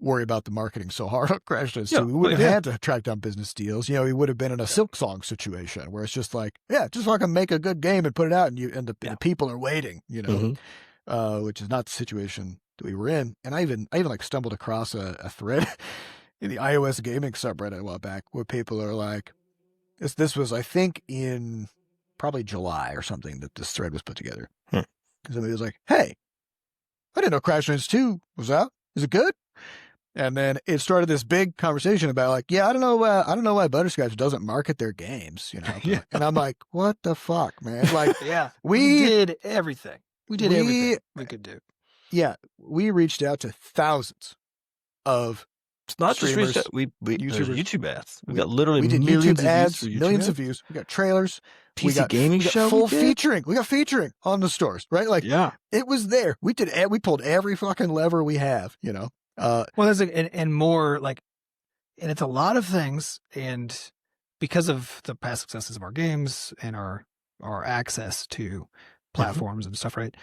worry about the marketing so hard on Crashlands. So we wouldn't have had to track down business deals. We would have been in a Silk Song situation where it's just like, just fucking make a good game and put it out, and the people are waiting. Which is not the situation that we were in. And I even like stumbled across a thread in the iOS gaming subreddit a while back where people are like, this was, I think, in probably July or something that this thread was put together. Because somebody was like, hey, I didn't know Crashlands 2 was out. Is it good? And then it started this big conversation about like, I don't know why Butterscotch doesn't market their games, And I'm like, what the fuck, man? Like, we did everything. We did everything we could do. Yeah, we reached out to thousands of It's not streamers, just we YouTubers. YouTube ads. We got literally we did millions YouTube ads, of views millions of views. We got trailers. We got gaming we got show. full featuring. We got featuring on the stores, right? Like, it was there. We pulled every fucking lever we have, Well, there's and more like, and it's a lot of things, and because of the past successes of our games and our access to platforms and stuff, right?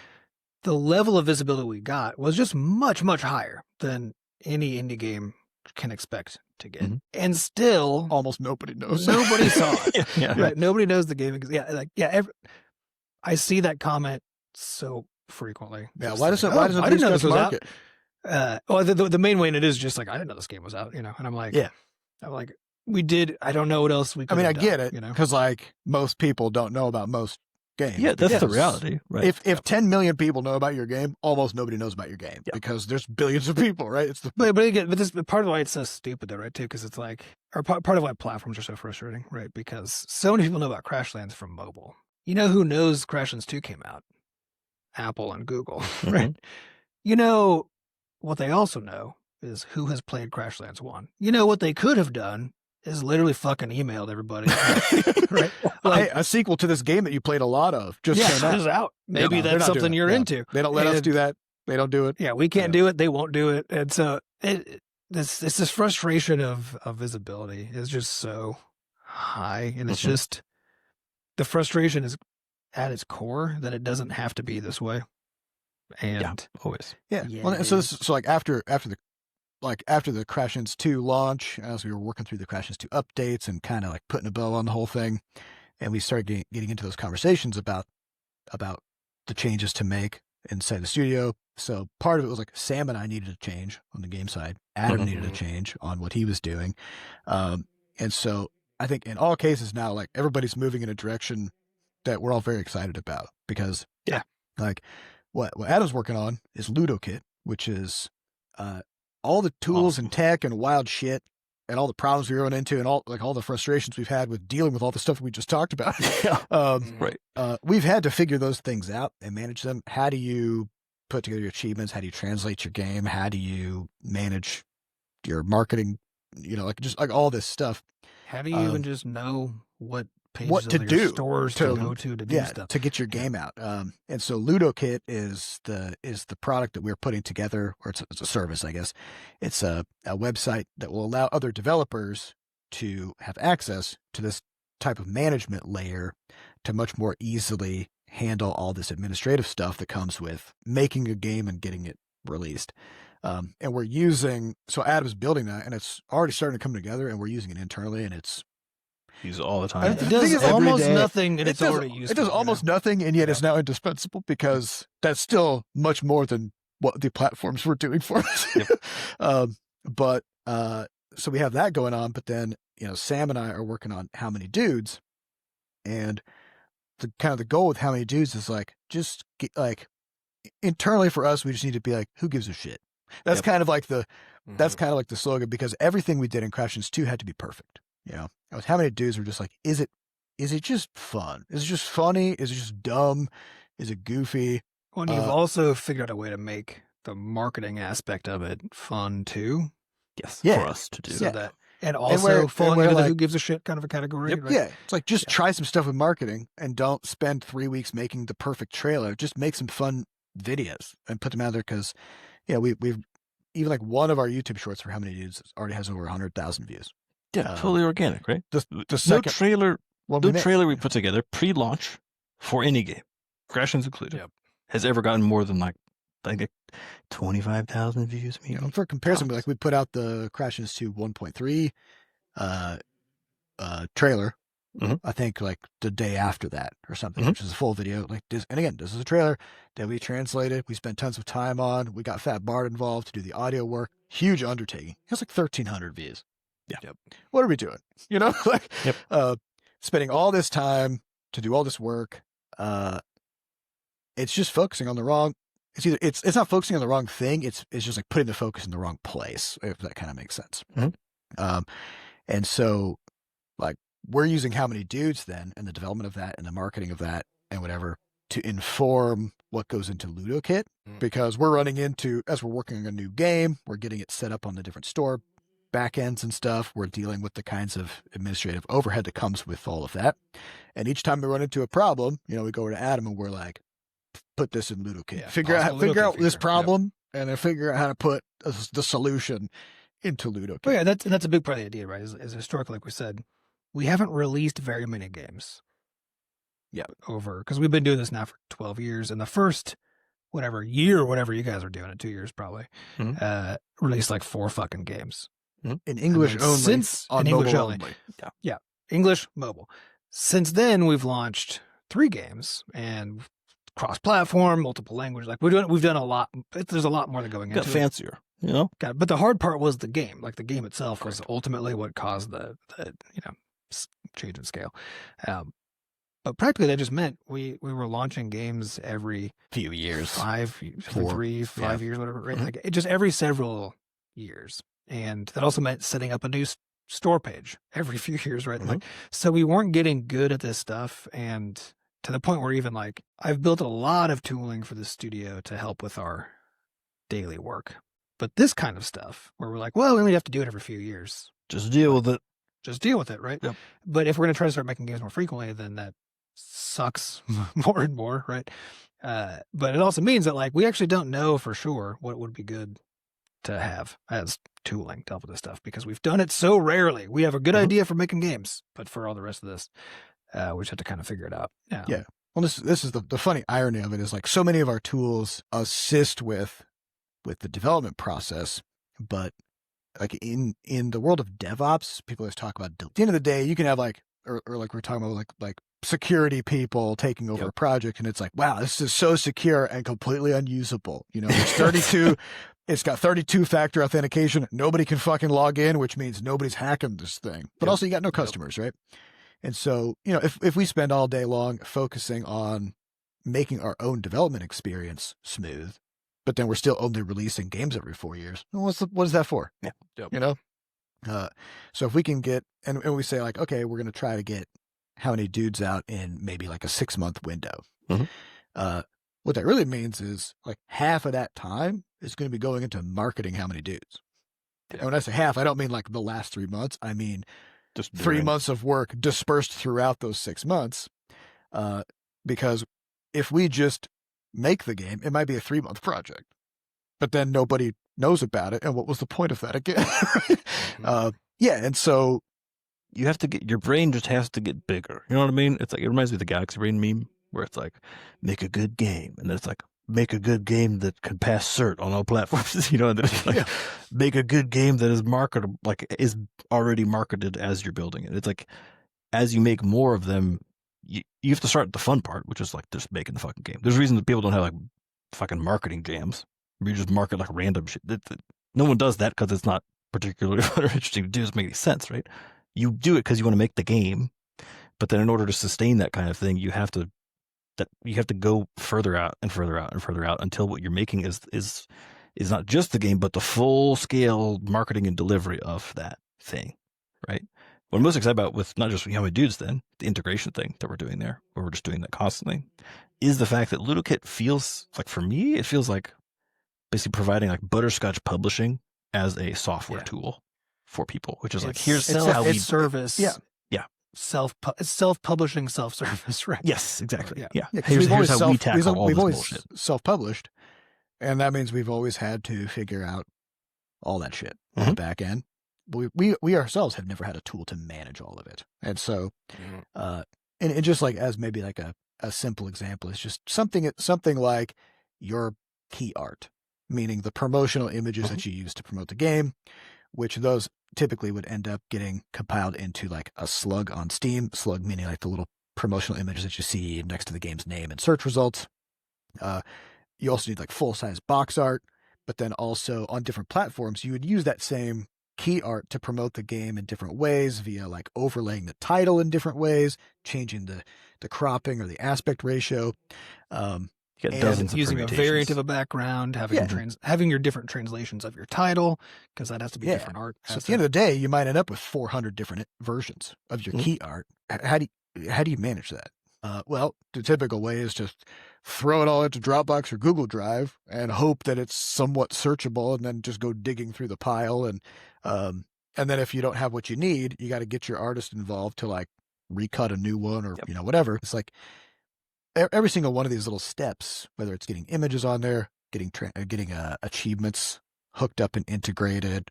The level of visibility we got was just much, much higher than any indie game can expect to get. And still, almost nobody knows. Nobody saw it. Right? Nobody knows the game. I see that comment so frequently. Yeah, Just why doesn't I didn't know this was out? The main way in it is just like, I didn't know this game was out, and I'm like, we did. I don't know what else we could. I mean, I get it, because like most people don't know about most games. Yeah, that's the reality, right? If 10 million people know about your game, almost nobody knows about your game because there's billions of people, right? It's but this part of why it's so stupid though, right? Too, because it's like, or part of why platforms are so frustrating, right? Because so many people know about Crashlands from mobile. Who knows Crashlands 2 came out? Apple and Google, right? What they also know is who has played Crashlands 1. What they could have done is literally fucking emailed everybody, right? Like, hey, a sequel to this game that you played a lot of just came out. Maybe that's something you're into. They don't let us do that. They don't do it. Yeah, we can't do it. They won't do it. And so it's this frustration of visibility is just so high, and it's just the frustration is at its core that it doesn't have to be this way. And always. Well, so like after the Crashlands 2 launch, as we were working through the Crashlands 2 updates and kind of like putting a bow on the whole thing, and we started getting into those conversations about the changes to make inside the studio. So part of it was like Sam and I needed a change on the game side. Adam needed a change on what he was doing. And so I think in all cases now, like everybody's moving in a direction that we're all very excited about, because like what Adam's working on is LudoKit, which is all the tools and tech and wild shit and all the problems we run into and all the frustrations we've had with dealing with all the stuff we just talked about. We've had to figure those things out and manage them. How do you put together your achievements? How do you translate your game? How do you manage your marketing? Just like all this stuff. How do you even just know what pages what to of your do stores to go to do stuff to get your game out? And so LudoKit is the product that we're putting together, or it's a service, I guess. It's a website that will allow other developers to have access to this type of management layer to much more easily handle all this administrative stuff that comes with making a game and getting it released. And we're using, so Adam's building that, and it's already starting to come together, and we're using it internally, and it's use it all the time. It does almost nothing, and it's already used. It does almost nothing, and yet it's now indispensable, because that's still much more than what the platforms were doing for us. So we have that going on, but then Sam and I are working on How Many Dudes, and the goal with How Many Dudes is like just like internally for us, we just need to be like, who gives a shit? That's kind of like the slogan, because everything we did in Crashlands 2 had to be perfect. How Many Dudes were just like, is it is it just fun? Is it just funny? Is it just dumb? Is it goofy? Well, and you've also figured out a way to make the marketing aspect of it fun too. Yes, Yeah. for us to do. So Yeah. that, and also falling we're into the like- who gives a shit kind of a category. Yep. Right? Yeah, it's like just try some stuff with marketing and don't spend 3 weeks making the perfect trailer. Just make some fun videos and put them out there because, we've even like one of our YouTube shorts for how many dudes already has over 100,000 views. Yeah, totally organic, right? The No second trailer, one no we made. trailer we put together pre-launch for any game, Crashlands included, has ever gotten more than like 25,000 views. Maybe. For comparison, we put out the Crashlands 2 1.3 trailer. Mhm. I think like the day after that or something, Mhm. which is a full video. Like this, and again, this is a trailer that we translated. We spent tons of time on. We got Fat Bart involved to do the audio work. Huge undertaking. It has like 1,300 views. Yeah. Yep. What are we doing? Like spending all this time to do all this work. It's just focusing on the wrong. It's not focusing on the wrong thing. It's just like putting the focus in the wrong place. If that kind of makes sense. Mhm. And so like we're using How Many Dudes then and the development of that and the marketing of that and whatever to inform what goes into LudoKit because we're running into, as we're working on a new game, we're getting it set up on the different store backends and stuff. We're dealing with the kinds of administrative overhead that comes with all of that. And each time we run into a problem, we go over to Adam and we're like, put this in LudoKit. Yeah, figure out LudoKit this feature. problem and then figure out how to put the solution into LudoKit. Oh yeah, that's a big part of the idea, right? Is historically, like we said, we haven't released very many games. Yeah, because we've been doing this now for 12 years, and the first whatever you guys are doing it, 2 years probably, released like 4 fucking games in English And then only. since on in English mobile only. Yeah, English mobile. Since then, we've launched 3 games and cross-platform, multiple language. Like we've done a lot. There's a lot more than going Got into fancier, But the hard part was the game. Like the game itself was ultimately what caused the change in scale. But practically that just meant we were launching games every few years. 5 years, whatever. Right? Mhm. Like just every several years, and that also meant setting up a new store page every few years, right? Like so we weren't getting good at this stuff, and to the point where even like I've built a lot of tooling for the studio to help with our daily work. But this kind of stuff where we're like, well, we only have to do it every few years. Just deal with it. Just deal with it, right? Yep. But if we're going to try to start making games more frequently, then that sucks more and more, right? But it also means that like we actually don't know for sure what would be good to have as tooling to help with this stuff because we've done it so rarely. We have a good idea for making games, but for all the rest of this, we just have to kind of figure it out. Yeah. Well, this is the funny irony of it is like so many of our tools assist with the development process, but like in the world of DevOps, people always talk about at the end of the day, you can have like, or like we're talking about like security people taking over a project and it's like, wow, this is so secure and completely unusable. It's 32, it's got 32 factor authentication. Nobody can fucking log in, which means nobody's hacking this thing, but also you got no customers, right? And so, if we spend all day long focusing on making our own development experience smooth, but then we're still only releasing games every 4 years, what is that for? Yeah. So if we can get, and we say like, okay, we're going to try to get How Many Dudes out in maybe like a 6-month window. What that really means is like half of that time is going to be going into marketing How Many Dudes. And when I say half, I don't mean like the last 3 months. I mean, Just 3 months of work dispersed throughout those 6 months. Because if we just make the game, it might be a 3-month project, but then nobody knows about it. And what was the point of that again? And so you have to get, your brain just has to get bigger. You know what I mean? It's like, it reminds me of the Galaxy Brain meme where it's like, make a good game. And then it's like, make a good game that can pass cert on all platforms, and then it's like, make a good game that is marketable, like is already marketed as you're building it. It's like, as you make more of them, you have to start the fun part, which is like just making the fucking game. There's a reason that people don't have like fucking marketing jams. You just market like random shit. No one does that because it's not particularly fun or interesting to do. It doesn't make any sense, right? You do it because you want to make the game, but then in order to sustain that kind of thing, you have to go further out and further out and further out until what you're making is not just the game, but the full scale marketing and delivery of that thing, right? What I'm most excited about with not just How Many Dudes, then the integration thing that we're doing there, where we're just doing that constantly, is the fact that LudoKit feels like, for me, it feels like basically providing like Butterscotch publishing as a software tool for people, which is like, here's how we service. Yeah. It's self-publishing, self-service, right? Yes, exactly. Yeah. 'cause Here's how we tackle all we've this always bullshit. self-published, and that means we've always had to figure out all that shit on the back end. But we ourselves have never had a tool to manage all of it. And so, and just like as maybe like a simple example is just something like your key art, meaning the promotional images that you use to promote the game, which those typically would end up getting compiled into like a slug on Steam. Slug meaning like the little promotional images that you see next to the game's name and search results. You also need like full-size box art, but then also on different platforms, you would use that same key art to promote the game in different ways via like overlaying the title in different ways, changing the cropping or the aspect ratio. You got dozens of using a variant of a background, having your different translations of your title, because that has to be different art. So at the end of the day, you might end up with 400 different versions of your key art. How do you manage that? Well, the typical way is just throw it all into Dropbox or Google Drive and hope that it's somewhat searchable, and then just go digging through the pile. And then if you don't have what you need, you got to get your artist involved to like recut a new one or whatever. It's like every single one of these little steps, whether it's getting images on there, getting achievements hooked up and integrated,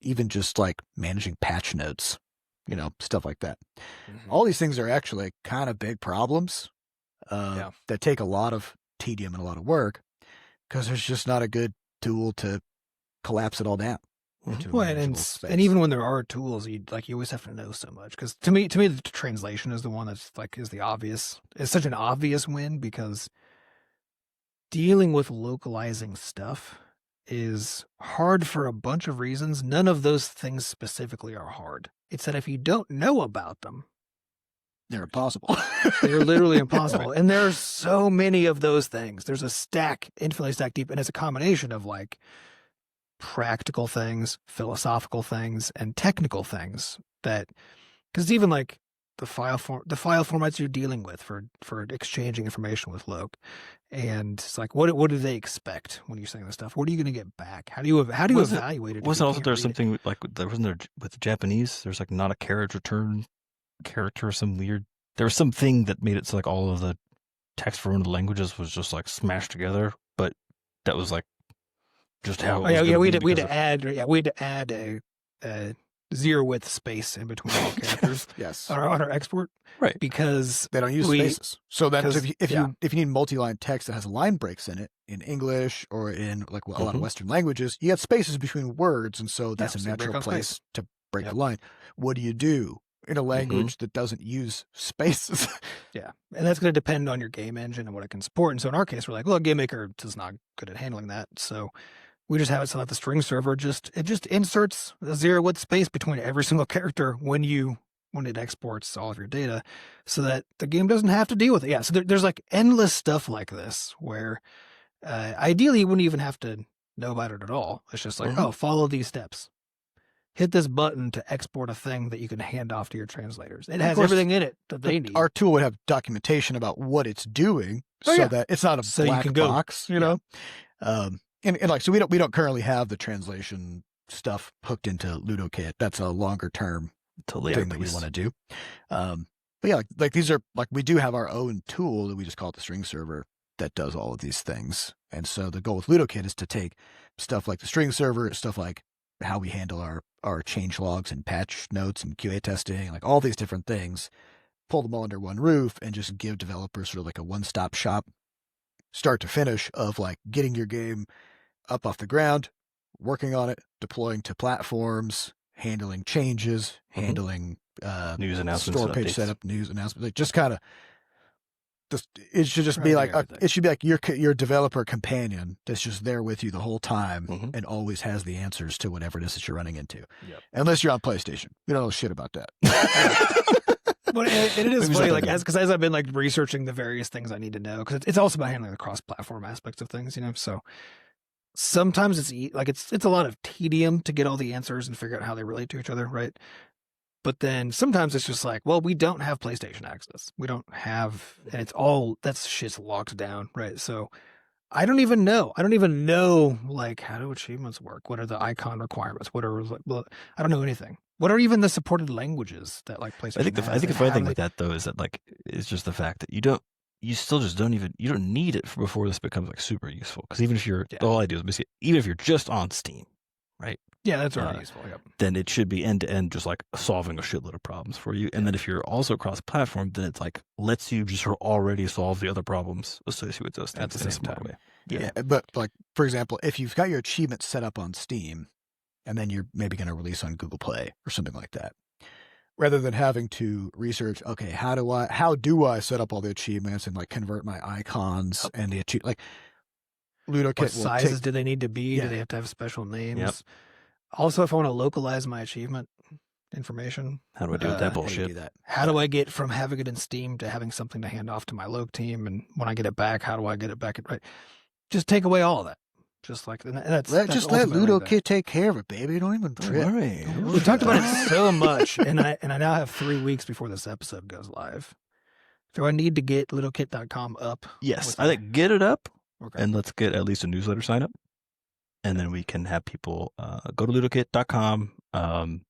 even just like managing patch notes, stuff like that. All these things are actually kind of big problems that take a lot of tedium and a lot of work because there's just not a good tool to collapse it all down. Well, and even when there are tools, you always have to know so much. Because to me, the translation is the one that's like is such an obvious win, because dealing with localizing stuff is hard for a bunch of reasons. None of those things specifically are hard. It's that if you don't know about them, they're impossible. They're literally impossible. And there's so many of those things. There's a stack, infinitely stacked deep, and it's a combination of like practical things, philosophical things, and technical things that, because even like the file formats you're dealing with for exchanging information with Loc, and it's like what do they expect when you're saying this stuff? What are you going to get back? How do you evaluate it? Wasn't also there something like wasn't there with the Japanese? There's like not a carriage return character or some weird. There was something that made it so like all of the text for one of the languages was just like smashed together, but that was like just how. We had to add a zero width space in between all characters. Yes, on our export, right? Because they don't use spaces. So that if you need multi-line text that has line breaks in it in English or in like a lot of Western languages, you have spaces between words, and so that's a natural place to break the line. What do you do in a language that doesn't use spaces? Yeah, and that's going to depend on your game engine and what it can support. And so in our case, we're like, well, GameMaker is not good at handling that, so we just have it so that the string server just inserts a zero width space between every single character when it exports all of your data, so that the game doesn't have to deal with it. Yeah, so there's like endless stuff like this where ideally you wouldn't even have to know about it at all. It's just like, follow these steps. Hit this button to export a thing that you can hand off to your translators. It has everything in it that they need. Our tool would have documentation about what it's doing, so that it's not a black box, And like, so we don't currently have the translation stuff hooked into LudoKit. That's a longer term thing that we want to do. But yeah, like these are like, we do have our own tool that we just call it the string server that does all of these things. And so the goal with LudoKit is to take stuff like the string server, stuff like how we handle our change logs and patch notes and QA testing, like all these different things, pull them all under one roof and just give developers sort of like a one-stop shop, start to finish, of like getting your game up off the ground, working on it, deploying to platforms, handling changes, handling news announcements, store page setup, news announcements, like just kind of. It should just be like it should be like your developer companion that's just there with you the whole time and always has the answers to whatever it is that you're running into. Yep. Unless you're on PlayStation, you don't know shit about that. But it is funny, like as I've been like researching the various things I need to know, because it's also about handling the cross-platform aspects of things, So sometimes it's a lot of tedium to get all the answers and figure out how they relate to each other, right? But then sometimes it's just like, well, we don't have PlayStation access. We don't have, and it's all, that's shit's locked down, right? So I don't even know. Like, how do achievements work? What are the icon requirements? Well, I don't know anything. What are even the supported languages that like PlayStation I think the has? funny thing with that though is that like it's just the fact that you don't need it before this becomes like super useful. Because even if the whole idea is basically, even if you're just on Steam, right? Yeah, that's already useful. Yep. Then it should be end to end, just like solving a shitload of problems for you. And then if you're also cross-platform, then it's like lets you just sort of already solve the other problems associated with those things At the same time. way. Yeah, but like for example, if you've got your achievement set up on Steam, and then you're maybe going to release on Google Play or something like that, rather than having to research, okay, how do I set up all the achievements and like convert my icons and the like LudoKit. What sizes do they need to be? Yeah. Do they have to have special names? Yep. Also, if I want to localize my achievement information, How do I do with that how do you bullshit? do that? how do I get from having it in Steam to having something to hand off to my Loc team? And when I get it back, how do I get it back? Right. Just take away all of that. Just like that's Let ultimately LudoKit take care of it, baby. Don't even Don't trip. worry. We talked about it so much, and I now have 3 weeks before this episode goes live. Do I need to get LudoKit.com up? Yes, I think get it up, Okay. and let's get at least a newsletter sign up, and then we can have people go to ludokit.com,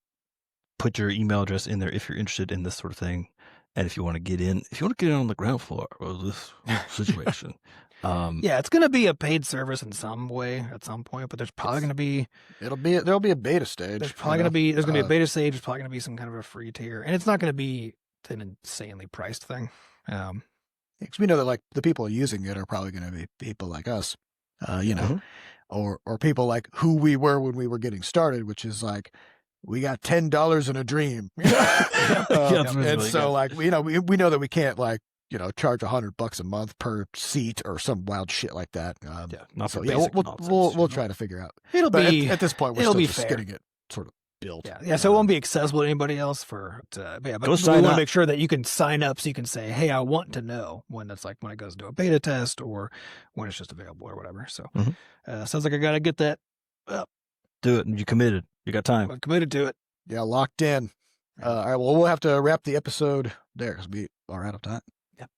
put your email address in there if you're interested in this sort of thing, and if you want to get in on the ground floor of this situation. Yeah, it's going to be a paid service in some way at some point, but there's probably going to be There'll be a beta stage. there's going to be a beta stage. There's probably going to be some kind of a free tier, and it's not going to be an insanely priced thing. Because we know that like the people using it are probably going to be people like us, or people like who we were when we were getting started, which is like we got $10 in a dream, and so like we know that we can't like charge $100 a month per seat or some wild shit like that. Not so for yeah, basic we'll nonsense. try to figure out. It'll But be at this point we're it'll still be just fair. getting it sort of built. Yeah. So it won't be accessible to anybody else but Go we sign want up. to make sure that you can sign up so you can say, hey, I want to know when it's like when it goes into a beta test or when it's just available or whatever. So sounds like I got to get that up. Do it. You committed. You got time. I'm committed to it. Yeah, locked in. All right, well, we'll have to wrap the episode there because we are out of time. Yep.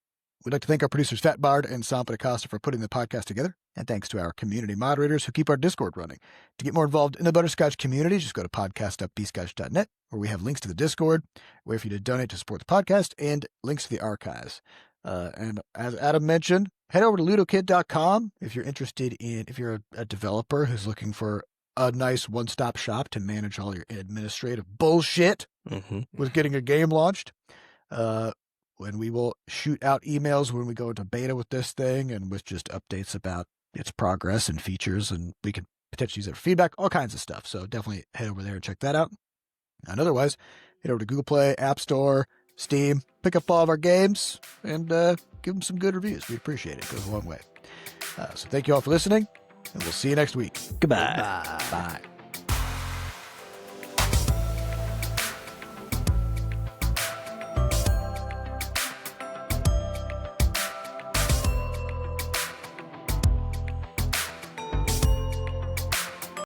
We'd like to thank our producers, Fat Bard and Sampa DaCosta, for putting the podcast together. And thanks to our community moderators who keep our Discord running. To get more involved in the Butterscotch community, just go to podcast.bscotch.net, where we have links to the Discord, a way for you to donate to support the podcast, and links to the archives. And as Adam mentioned, head over to ludokit.com if you're interested if you're a developer who's looking for a nice one-stop shop to manage all your administrative bullshit with getting a game launched. When we will shoot out emails when we go into beta with this thing and with just updates about its progress and features, and we can potentially use it for feedback, all kinds of stuff. So definitely head over there and check that out. And otherwise, head over to Google Play, App Store, Steam, pick up all of our games, and give them some good reviews. We'd appreciate it. It goes a long way. So thank you all for listening, and we'll see you next week. Goodbye. Bye.